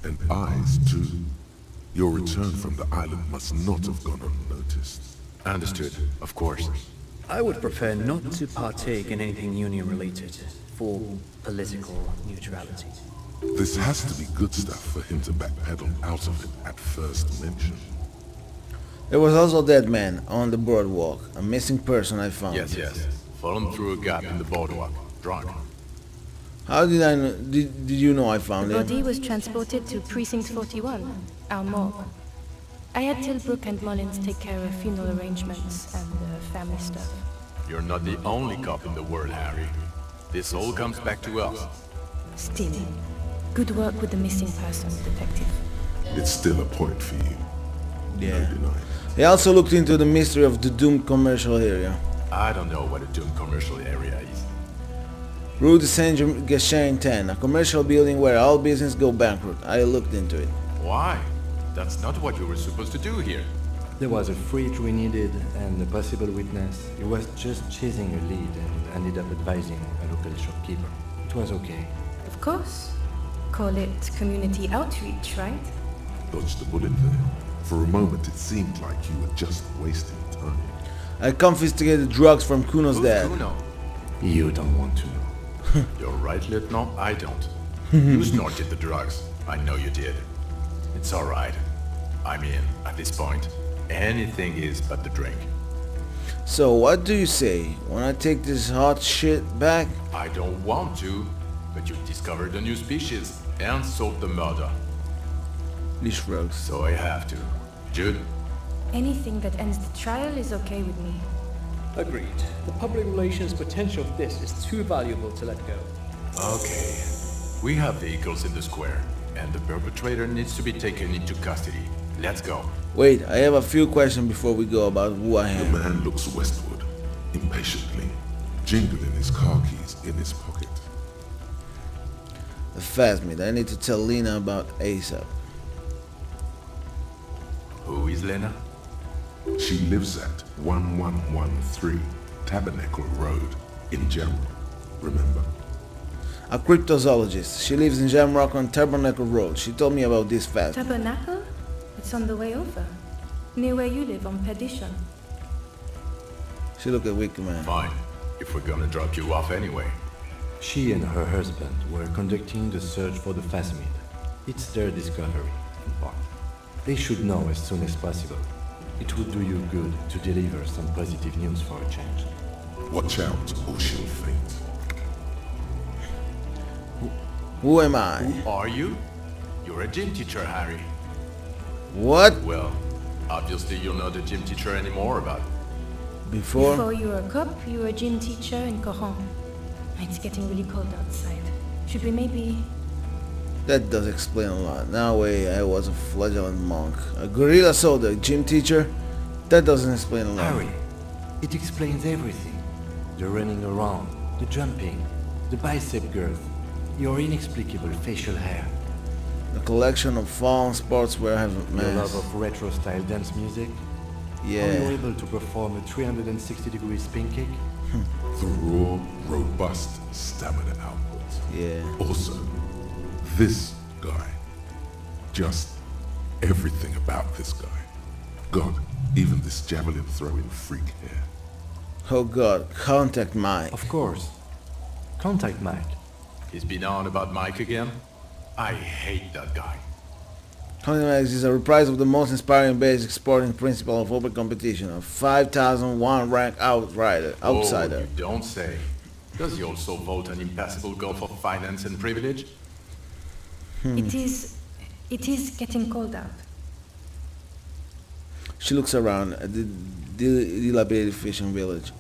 And eyes, too. Your return from the island must not have gone unnoticed. Understood, of course. I would prefer not to partake in anything union-related, for political neutrality. This has to be good stuff for him to backpedal out of it at first mention. There was also a dead man on the boardwalk, a missing person I found. Yes. Fallen through a gap in the boardwalk. Drunk. How did I know? Did you know I found The him? body was transported to Precinct 41, our morgue. I had Tilbrook and Mullins take care of funeral arrangements and family stuff. You're not the only cop in the world, Harry. This all comes back to us. Still, good work with the missing persons, detective. It's still a point for you. Yeah. No denying. He also looked into the mystery of the doomed commercial area. I don't know what a doomed commercial area is. Rue de Saint-Germain 10, a commercial building where all business go bankrupt. I looked into it. Why? That's not what you were supposed to do here. There was a fridge we needed and a possible witness. He was just chasing a lead and ended up advising a local shopkeeper. It was okay. Of course. Call it community outreach, right? Dodged the bullet there. For a moment it seemed like you were just wasting time. I confiscated drugs from Kuno's Who's dad. Kuno? You don't want to know. You're right, Lieutenant. I don't. You snorted the drugs. I know you did. It's all right. I mean, at this point, anything is but the drink. So what do you say? Wanna take this hot shit back? I don't want to, but you've discovered a new species and solved the murder. Lee shrugs. So I have to. Jude? Anything that ends the trial is okay with me. Agreed. The public relations potential of this is too valuable to let go. Okay. We have vehicles in the square, and the perpetrator needs to be taken into custody. Let's go. Wait, I have a few questions before we go about who I The am. man looks westward, impatiently, jingling his car keys in his pocket. The phasmid. I need to tell Lena about ASAP. Who is Lena? She lives at 1113 Tabernacle Road. In Jamrock, remember? A cryptozoologist. She lives in Jamrock on Tabernacle Road. She told me about this fast. Tabernacle? It's on the way over. Near where you live, on Perdition. She looked at Wicked Man. Fine, if we're gonna drop you off anyway. She and her husband were conducting the search for the Phasmid. It's their discovery, in part. They should know as soon as possible. It would do you good to deliver some positive news for a change. Watch out or she'll faint. Who am I? Who are you? You're a gym teacher, Harry. What? Well, obviously you're not a gym teacher anymore, but Before? Before you were a cop, you were a gym teacher in Coron. It's getting really cold outside. Should we maybe... That does explain a lot. Now wait, I was a flagellant monk. A gorilla soldier, gym teacher? That doesn't explain a lot. Harry, it explains everything. The running around, the jumping, the bicep girth, your inexplicable facial hair, A collection of fun sportswear I have your love amassed. of retro-style dance music, how you're Yeah. able to perform a 360-degree spin kick. The raw, robust stamina output. Yeah. Also, this guy. Just everything about this guy. God, even this javelin throwing freak here. Oh god, contact Mike. Of course. Contact Mike. he's been on about Mike again. I hate that guy. Contact Mike is a reprise of the most inspiring basic sporting principle of open competition. A 5,001 rank outsider. Oh, you don't say. Does he also vote an impassable gulf of finance and privilege? It is getting cold out. She looks around at the dilapidated fishing village.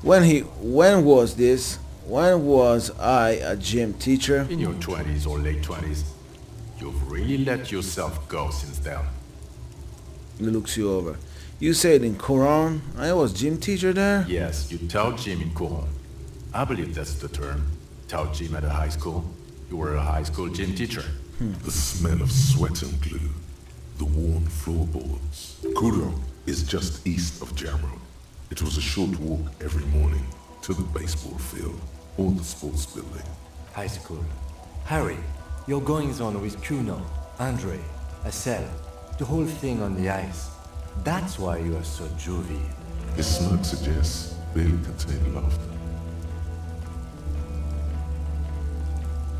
When was this? When was I a gym teacher? In your 20s or late 20s. You've really let yourself go since then. He looks you over. You said in Coron I was gym teacher there? Yes, you taught gym in Coron. I believe that's the term. Taught gym at a high school. You were a high school gym teacher. The smell of sweat and glue. The worn floorboards. Kuro is just east of Jamrock. It was a short walk every morning to the baseball field or the sports building. High school. Harry, your goings-on with Kuno, Andre, Acel, the whole thing on the ice. That's why you are so juvie. His smirk suggests barely contained laughter.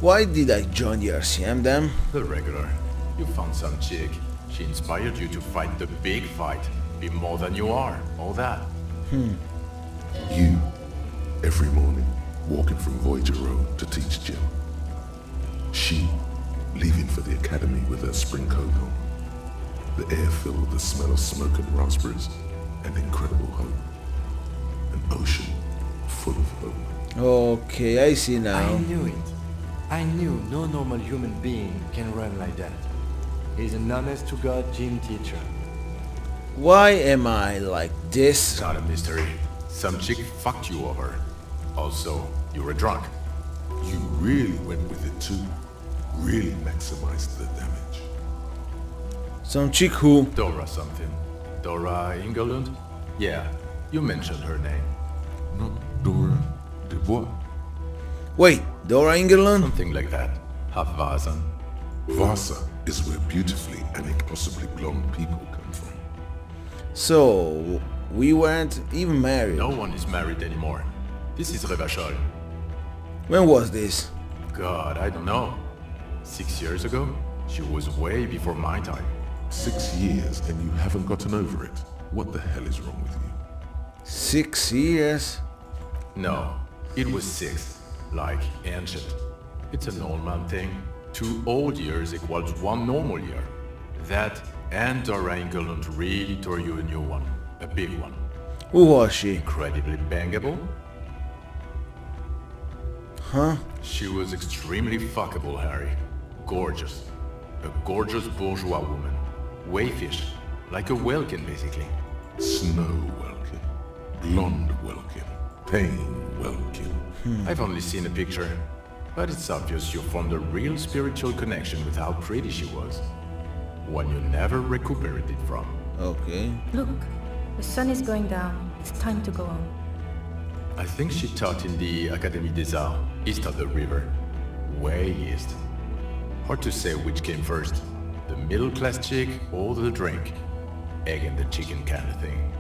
Why did I join the RCM then? The regular. You found some chick. She inspired you to fight the big fight. Be more than you are. All that. You, every morning, walking from Voyager Road to teach gym. She, leaving for the academy with her spring coat on. The air filled with the smell of smoke and raspberries and incredible hope. An ocean full of hope. Okay, I see I now. knew it. I knew no normal human being can run like that. He's an honest-to-God gym teacher. Why am I like this? It's not a mystery. Some chick fucked you over. Also, you were drunk. You really went with it too. Really maximized the damage. Some chick who? Dora something. Dora Ingelund? Yeah, you mentioned her name. Not Dora Dubois. Wait, Dora Ingerland? Something like that. Havvasan. Vasa is where beautifully and impossibly blonde people come from. So, we weren't even married. No one is married anymore. This is Revachol. When was this? God, I don't know. 6 years ago? She was way before my time. 6 years and you haven't gotten over it. What the hell is wrong with you? 6 years? No, it was 6. Like ancient. It's a normal thing. 2 old years equals 1 normal year. That and Dora Ingelund really tore you a new one. A big one. Who was she? Incredibly bangable. Huh? She was extremely fuckable, Harry. Gorgeous. A gorgeous bourgeois woman. Wayfish. Like a Welkin, basically. Snow Welkin. Blonde Welkin. Pain Welkin. I've only seen a picture. But it's obvious you formed a real spiritual connection with how pretty she was. One you never recuperated from. Okay. Look, the sun is going down. It's time to go home. I think she taught in the Académie des Arts, east of the river. Way east. Hard to say which came first. The middle-class chick or the drink. Egg and the chicken kind of thing.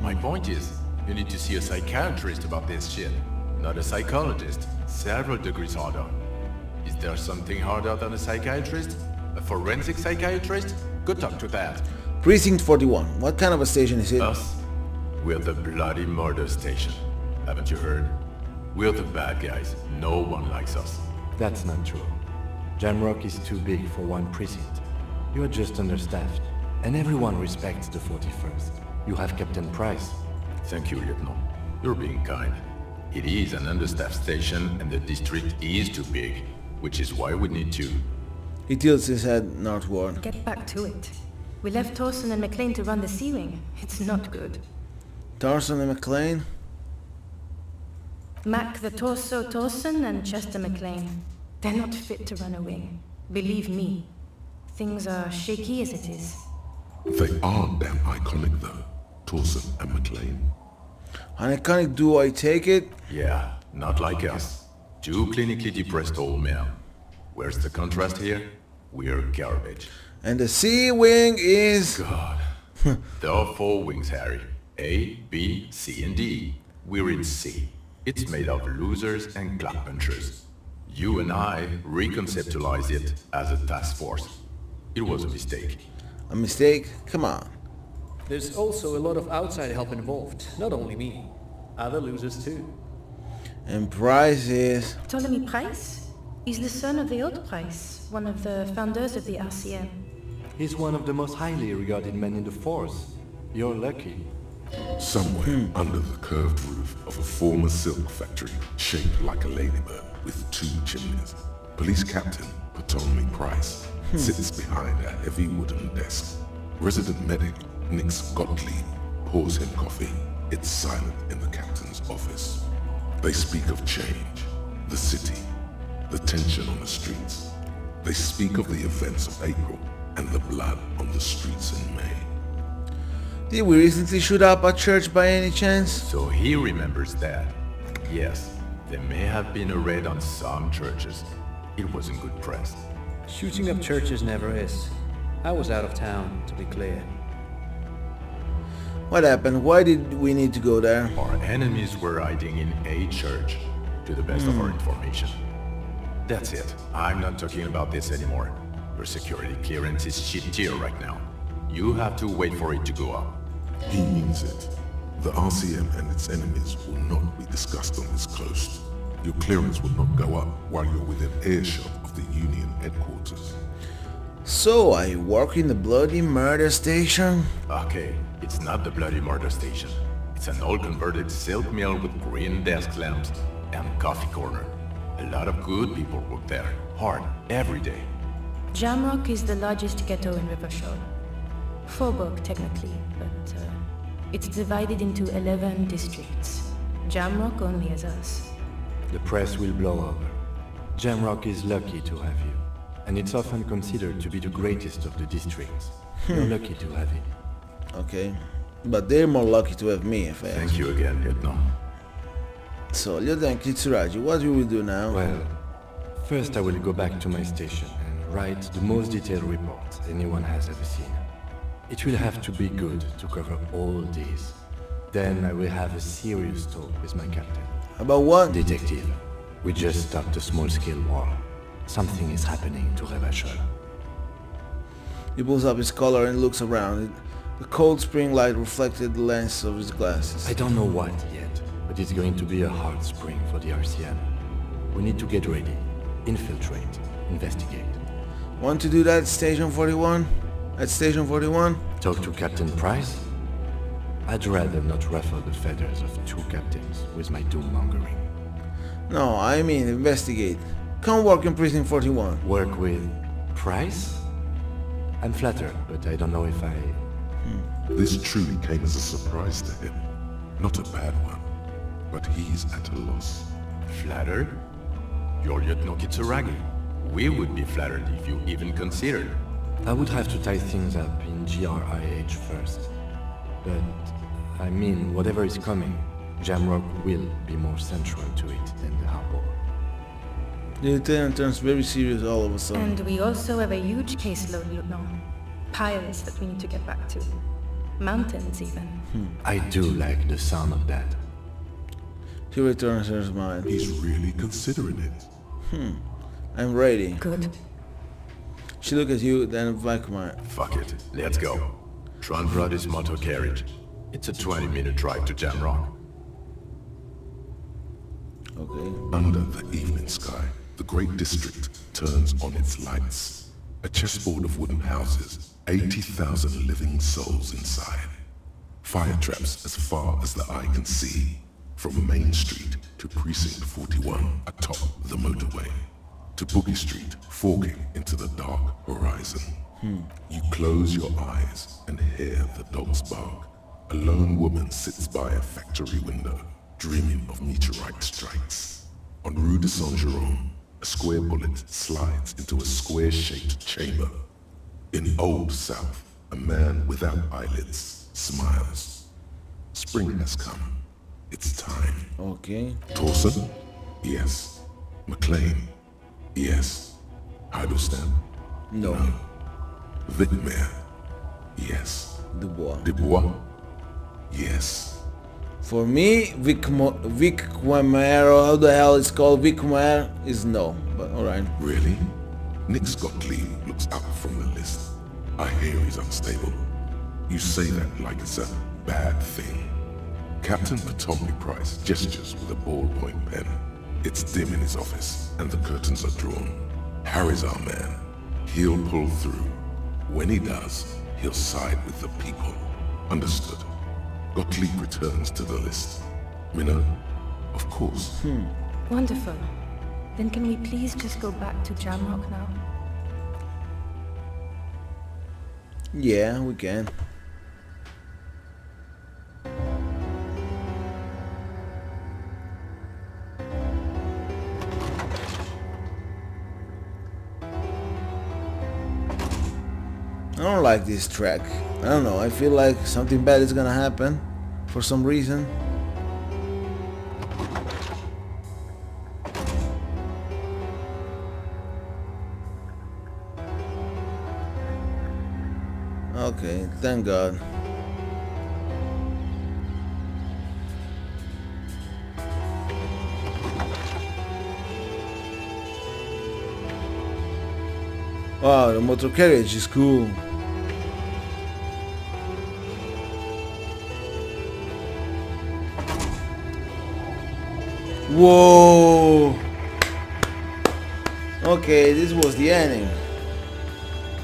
My point is, you need to see a psychiatrist about this shit. Not a psychologist. Several degrees harder. Is there something harder than a psychiatrist? A forensic psychiatrist? Go talk to that. Precinct 41. What kind of a station is it? Us? We're the bloody murder station. Haven't you heard? We're the bad guys. No one likes us. That's not true. Jamrock is too big for one precinct. You are just understaffed, and everyone respects the 41st. You have Captain Price. Thank you, Lieutenant. You're being kind. It is an understaffed station, and the district is too big, which is why we need to... He tilts his head northward. Get back to it. We left Torson and McLean to run the C-Wing. It's not good. Tarson and McLean? Mac the Torso Torson and Chester McLean. They're not fit to run a wing. Believe me. Things are shaky as it is. They are damn iconic though, Torson and McLean. An iconic duo, I take it? Yeah, not like us. Two clinically depressed old men. Where's the contrast here? We're garbage. And the C-Wing is... God. There are 4 wings, Harry. A, B, C, and D. We're in C. It's made of losers and clappunchers. You and I reconceptualize it as a task force. It was a mistake. A mistake? Come on. There's also a lot of outside help involved, not only me. Other losers too. And Price is... Ptolemy Price? He's the son of the old Price, one of the founders of the RCM. He's one of the most highly regarded men in the force. You're lucky. Somewhere under the curved roof of a former silk factory shaped like a ladybird with 2 chimneys, Police Captain Ptolemy Price sits behind a heavy wooden desk. Resident medic Nix Gottlieb pours him coffee. It's silent in the captain's office. They speak of change, the city, the tension on the streets. They speak of the events of April and the blood on the streets in May. Did we recently shoot up a church by any chance? So he remembers that. Yes, there may have been a raid on some churches. It wasn't good press. Shooting up churches never is. I was out of town, to be clear. What happened? Why did we need to go there? Our enemies were hiding in a church, to the best of our information. That's it. I'm not talking about this anymore. Your security clearance is shit tier right now. You have to wait for it to go up. He means it. The RCM and its enemies will not be discussed on this coast. Your clearance will not go up while you're within earshot of the Union headquarters. So I work in the bloody murder station? Okay, it's not the bloody murder station. It's an old converted silk mill with green desk lamps and coffee corner. A lot of good people work there, hard, every day. Jamrock is the largest ghetto in Rivershore. Faubourg, technically, but it's divided into 11 districts. Jamrock only has us. The press will blow over. Jamrock is lucky to have you, and it's often considered to be the greatest of the districts. You're lucky to have it. Okay. But they're more lucky to have me, if I ask. Thank you again, Lieutenant. So, Lieutenant Kitsuragi, what will we do now? Well, first I will go back to my station and write the most detailed report anyone has ever seen. It will have to be good to cover all this. Then I will have a serious talk with my captain. About what? Detective, we just stopped a small-scale war. Something is happening to Revachol. He pulls up his collar and looks around. The cold spring light reflected the lens of his glasses. I don't know what yet, but it's going to be a hard spring for the RCM. We need to get ready, infiltrate, investigate. Want to do that at Station 41? At Station 41? Talk to Captain Price? I'd rather not ruffle the feathers of 2 captains with my doom-mongering. No, I mean investigate. Come work in Precinct 41. Work with Price? I'm flattered, but I don't know if I... This truly came as a surprise to him. Not a bad one, but he's at a loss. Flattered? You're Lieutenant Kitsuragi. We would be flattered if you even considered. I would have to tie things up in GRIH first. But, I mean, whatever is coming, Jamrock will be more central to it than the harbor. The lieutenant turns very serious all of a sudden. And we also have a huge caseload, you know. Piles that we need to get back to. Mountains, even. I do like the sound of that. She returns her smile. He's really considering it. I'm ready. Good. She looks at you, then Vicmar. Fuck it, let's go. Tron brought his motor carriage. It's a 20-minute drive to Jamrock. Okay. Under the evening sky, the great district turns on its lights. A chessboard of wooden houses, 80,000 living souls inside. Fire traps as far as the eye can see. From Main Street to Precinct 41 atop the motorway. To Boogie Street, forking into the dark horizon. You close your eyes and hear the dogs bark. A lone woman sits by a factory window, dreaming of meteorite strikes. On Rue de Saint-Jérôme, a square bullet slides into a square-shaped chamber. In Old South, a man without eyelids smiles. Spring has come. It's time. Okay. Torsen? Yes. McLean? Yes. Heidelstein? No. Vicmare? Yes. Dubois. Dubois? Yes. For me, Vicmare, how the hell it's called, Vicmare is no. But alright. Really? Nick Gottlieb looks up from the list. I hear he's unstable. You say that like it's a bad thing. Captain Potomac Price gestures with a ballpoint pen. It's dim in his office, and the curtains are drawn. Harry's our man. He'll pull through. When he does, he'll side with the people. Understood. Gottlieb returns to the list. Minna? Of course. Wonderful. Then can we please just go back to Jamrock now? Yeah, we can. I don't like this track. I don't know, I feel like something bad is gonna happen for some reason. Okay, thank God. Wow, the motor carriage is cool. Whoa! Okay, this was the ending.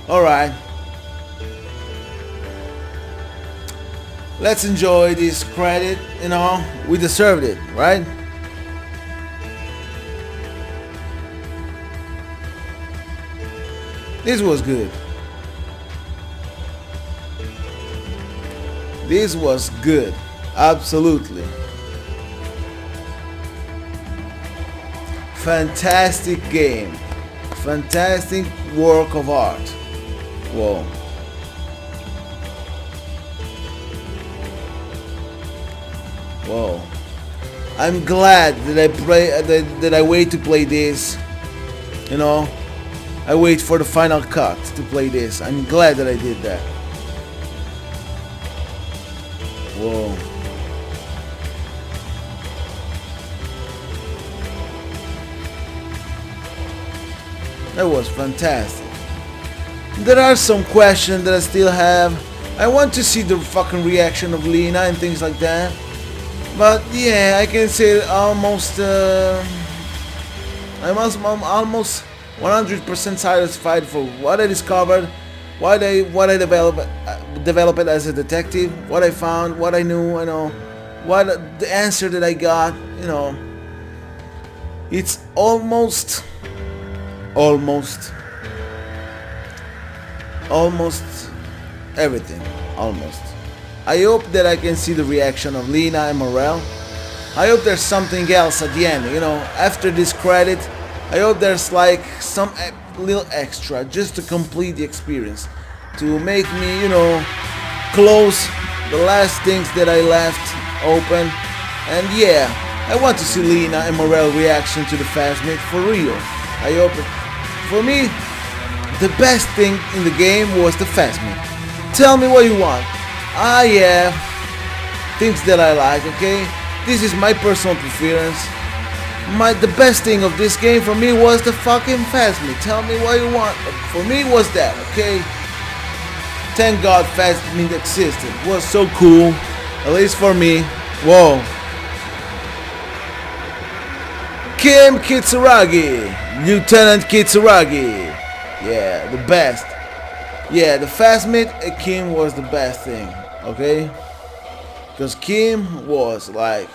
Alright. Let's enjoy this credit, you know, we deserved it, right? This was good. This was good. Absolutely. Fantastic game. Fantastic work of art. Whoa. Whoa. I'm glad that I wait to play this. You know, I wait for the final cut to play this. I'm glad that I did that. Whoa. That was fantastic. There are some questions that I still have. I want to see the fucking reaction of Lena and things like that. But yeah, I can say almost I'm almost 100% satisfied for what I discovered, what I developed as a detective, what I found, what I knew, you know, what the answer that I got, you know. It's almost everything, almost. I hope that I can see the reaction of Lena and Morel. I hope there's something else at the end, you know, after this credit. I hope there's like some little extra just to complete the experience, to make me, you know, close the last things that I left open, And yeah, I want to see Lena and Morel reaction to the Phasmid for real. I hope it. For me, the best thing in the game was the Phasmid. Tell me what you want. Ah yeah, things that I like, okay? This is my personal preference. The best thing of this game for me was the fucking Phasmid. Tell me what you want. But for me it was that, okay? Thank God Phasmid existed. It was so cool. At least for me. Whoa. Kim Kitsuragi. Lieutenant Kitsuragi. Yeah, the best. Yeah, the Phasmid Kim was the best thing. Okay? Because Kim was like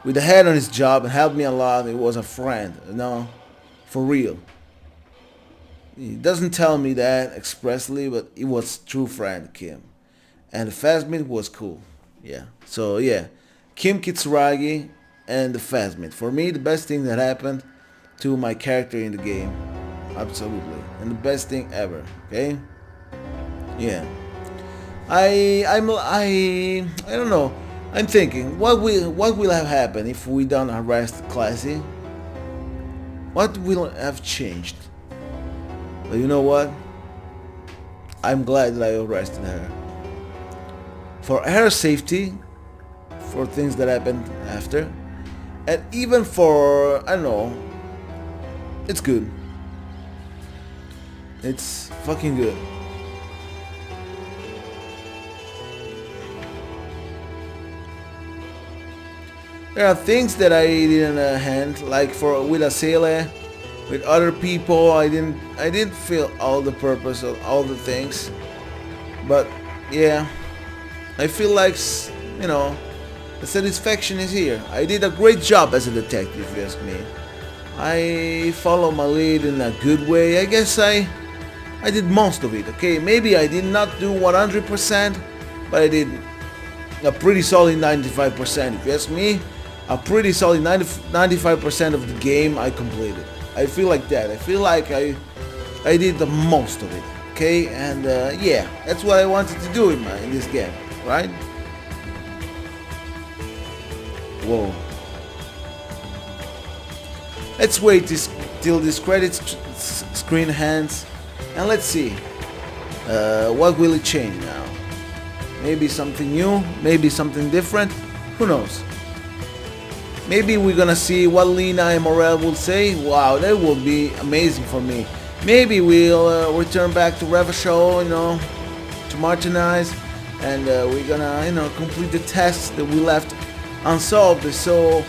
with the head on his job and helped me a lot. He was a friend, you know, for real. He doesn't tell me that expressly, but he was true friend, Kim. And the Phasmid was cool. Yeah. So yeah, Kim Kitsuragi and the Phasmid. For me, the best thing that happened to my character in the game. Absolutely. And the best thing ever. Okay? Yeah. I don't know. I'm thinking, what will have happened if we don't arrest Classy? What will have changed? But you know what? I'm glad that I arrested her. For her safety, for things that happened after, and even for, I don't know, it's good. It's fucking good. There are things that I didn't hand, like for with Asele, with other people. I didn't feel all the purpose of all the things, but yeah, I feel like, you know, the satisfaction is here. I did a great job as a detective, if you ask me. I follow my lead in a good way. I guess I did most of it. Okay, maybe I did not do 100%, but I did a pretty solid 95%. If you ask me, a pretty solid 95% of the game I completed. I feel like that. I feel like I did the most of it. Okay, and yeah, that's what I wanted to do in this game, right? Whoa. Let's wait till this credits screen ends, and let's see what will it change now. Maybe something new, maybe something different. Who knows? Maybe we're gonna see what Lena and Morel will say. Wow, that will be amazing for me. Maybe we'll return back to Revachol, you know, to Martinize, and we're gonna, you know, complete the tasks that we left unsolved, so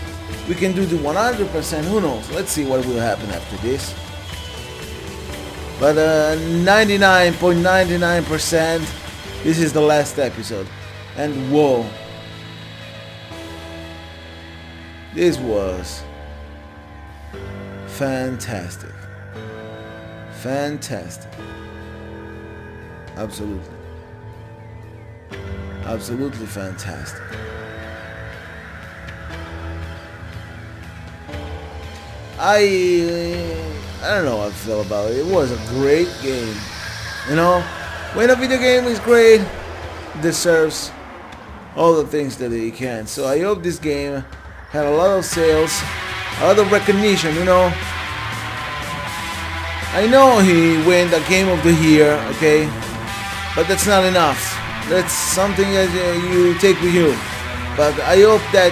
we can do the 100%. Who knows? Let's see what will happen after this. But 99.99%, this is the last episode, and whoa. This was fantastic. Fantastic. Absolutely. Absolutely fantastic. I don't know how I feel about it. It was a great game. You know, when a video game is great, it deserves all the things that it can. So I hope this game had a lot of sales, a lot of recognition, you know. I know he won the Game of the Year, okay, but that's not enough. That's something that you take with you. But I hope that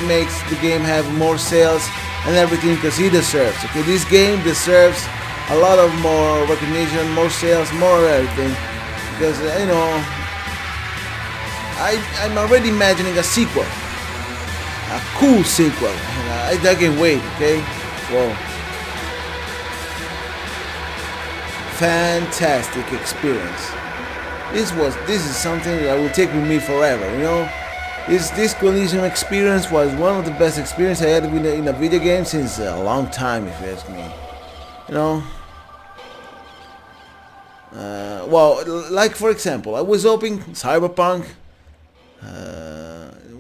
makes the game have more sales and everything, because he deserves. Okay, this game deserves a lot of more recognition, more sales, more everything. Because you know, I'm already imagining a sequel. A cool sequel. I can't wait, okay? Whoa. Fantastic experience. This is something that will take with me forever, you know? This Elysium experience was one of the best experiences I had in a video game since a long time, if you ask me. You know? Well, like for example, I was hoping Cyberpunk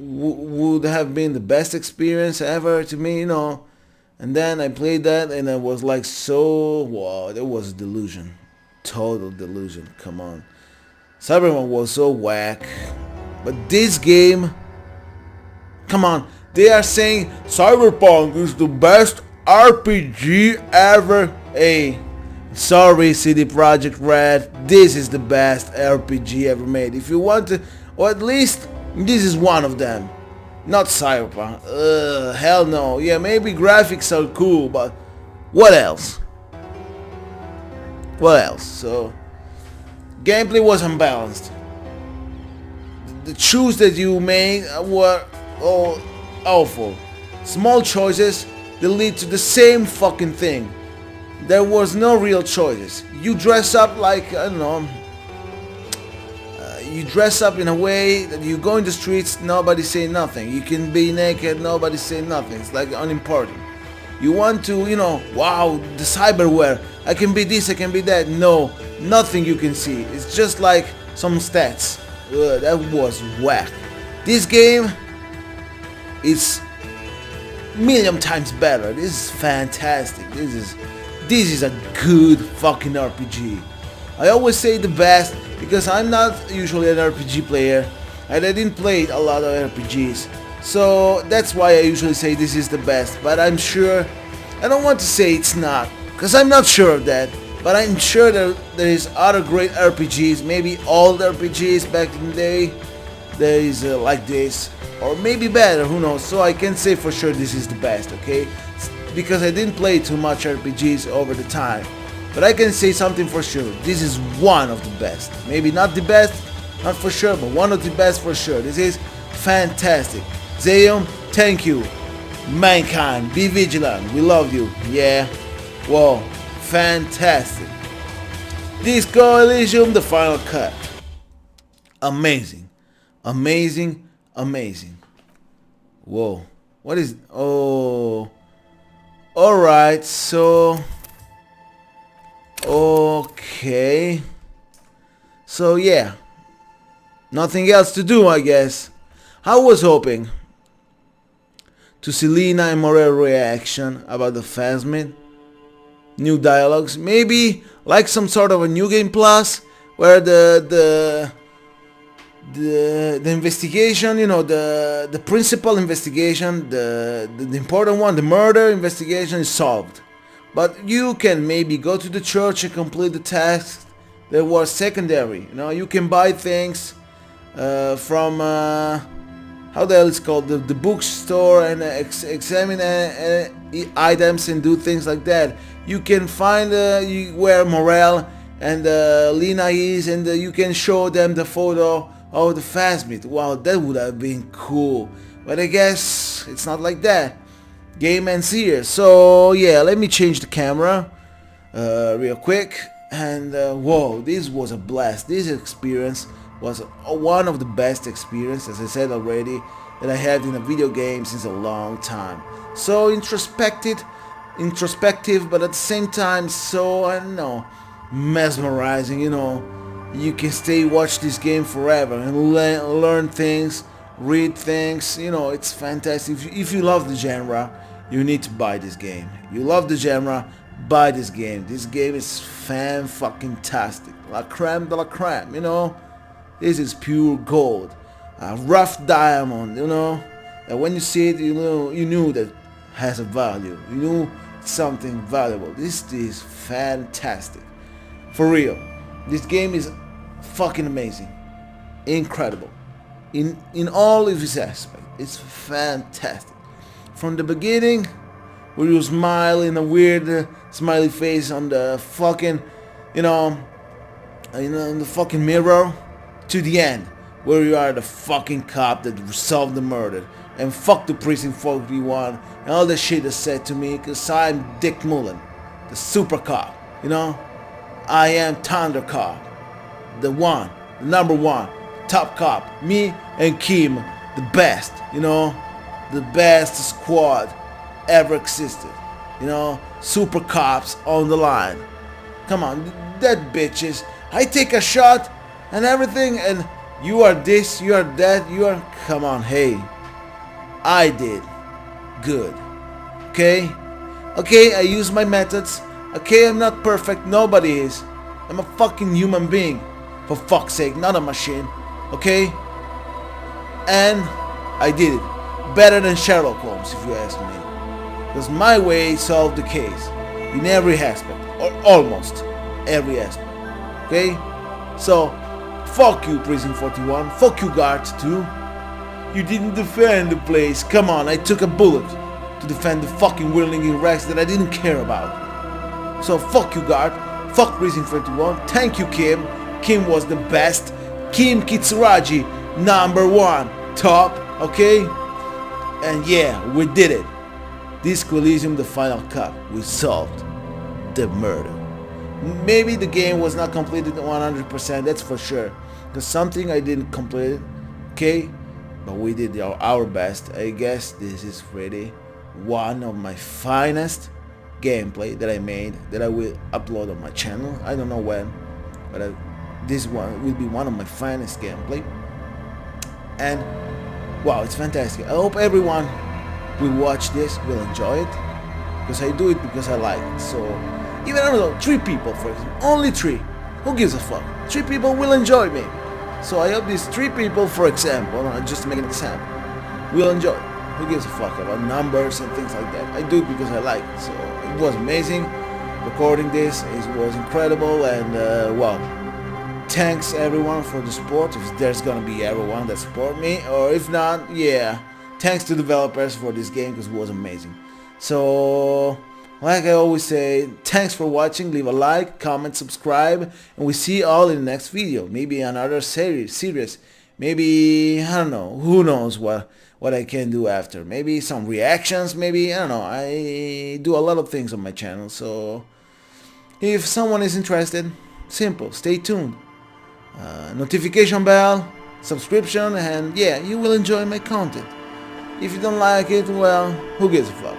would have been the best experience ever to me, you know, and then I played that and I was like, so wow, that was a delusion, total delusion. Come on, Cyberpunk was so whack, but this game, come on, They are saying Cyberpunk is the best RPG ever. Hey, sorry CD Projekt Red, this is the best RPG ever made. If you want to, or at least this is one of them. Not Cyberpunk. Hell no. Yeah, maybe graphics are cool, but what else? What else? So, gameplay was unbalanced. The choices that you made were all awful. Small choices that lead to the same fucking thing. There was no real choices. You dress up like, I don't know, you dress up in a way that you go in the streets, nobody say nothing. You can be naked, nobody say nothing. It's like unimportant. You want to, you know, wow, the cyberware, I can be this, I can be that. No, nothing you can see. It's just like some stats. That was whack. This game is million times better. This is fantastic. This is a good fucking RPG. I always say the best because I'm not usually an RPG player and I didn't play a lot of RPGs. So that's why I usually say this is the best. But I'm sure, I don't want to say it's not, because I'm not sure of that. But I'm sure that there is other great RPGs, maybe old RPGs back in the day. There is like this, or maybe better, who knows. So I can say for sure this is the best, okay? Because I didn't play too much RPGs over the time. But I can say something for sure. This is one of the best. Maybe not the best, not for sure, but one of the best for sure. This is fantastic. Zeum, thank you. Mankind, be vigilant. We love you. Yeah. Whoa. Fantastic. Disco Elysium, the final cut. Amazing. Amazing. Amazing. Whoa. What is... Oh... Alright, so... Okay. So yeah. Nothing else to do, I guess. I was hoping to see Lena and Morel reaction about the Phasmid. New dialogues. Maybe like some sort of a new game plus where the investigation, you know, the principal investigation, the important one, the murder investigation is solved. But you can maybe go to the church and complete the tasks that were secondary. You know, you can buy things from how the hell it's called, the bookstore, and examine items and do things like that. You can find where Morel and Lena is, and you can show them the photo of the Phasmid. Wow, that would have been cool. But I guess it's not like that. Game ends here. So yeah, let me change the camera real quick. And whoa, this was a blast. This experience was one of the best experiences, as I said already, that I had in a video game since a long time. So introspective, but at the same time so, I don't know, mesmerizing. You know, you can watch this game forever and learn things, read things. You know, it's fantastic. If you love the genre, you need to buy this game. You love the genre, buy this game. This game is fan-fucking-tastic. La creme de la creme, you know. This is pure gold. A rough diamond, you know. And when you see it, you knew that it has a value. You knew it's something valuable. This is fantastic. For real. This game is fucking amazing. Incredible. In all of its aspects. It's fantastic. From the beginning, where you smile in a weird smiley face on the fucking, in the fucking mirror, to the end, where you are the fucking cop that solved the murder, and fuck the precinct 41 and all the shit that's said to me, cause I'm Dick Mullen, the super cop, you know. I am Thunder Cop, the number one, top cop, me and Kim, the best, you know. The best squad ever existed, you know, super cops on the line. Come on, dead bitches. I take a shot and everything, and you are this, you are that, you are. Come on, hey, I did good. Okay, I use my methods. Okay, I'm not perfect. Nobody is. I'm a fucking human being, for fuck's sake, not a machine. Okay, and I did it. better than Sherlock Holmes, if you ask me. Because my way solved the case in every aspect, or almost every aspect. Okay? So, fuck you, Prison 41. Fuck you, guards too. You didn't defend the place. Come on, I took a bullet to defend the fucking whirling Rex that I didn't care about. So fuck you, guard. Fuck Prison 41. Thank you, Kim. Kim was the best. Kim Kitsuragi, #1. Top, okay? And yeah, we did it. This Elysium, the final cut. We solved the murder. Maybe the game was not completed 100%, that's for sure. Because something I didn't complete, okay? But we did our best. I guess this is really one of my finest gameplay that I made, that I will upload on my channel. I don't know when, but this one will be one of my finest gameplay. And wow, it's fantastic. I hope everyone will watch this, will enjoy it, because I do it because I like it. So even, I don't know, 3 people for example, only 3, who gives a fuck? 3 people will enjoy me. So I hope these 3 people, for example, just to make an example, will enjoy it. Who gives a fuck about numbers and things like that? I do it because I like it. So it was amazing recording this. It was incredible, and wow, thanks everyone for the support. If there's gonna be everyone that support me, or if not, yeah, thanks to developers for this game because it was amazing. So like I always say, thanks for watching. Leave a like, comment, subscribe, and we see you all in the next video. Maybe another series. Maybe, I don't know, who knows what I can do after. Maybe some reactions, maybe, I don't know. I do a lot of things on my channel, so if someone is interested, simple, stay tuned. Notification bell, subscription, and yeah, you will enjoy my content. If you don't like it, well, who gives a fuck?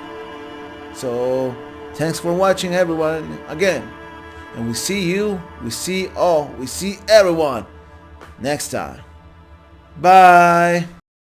So thanks for watching everyone again, and we see everyone next time. Bye.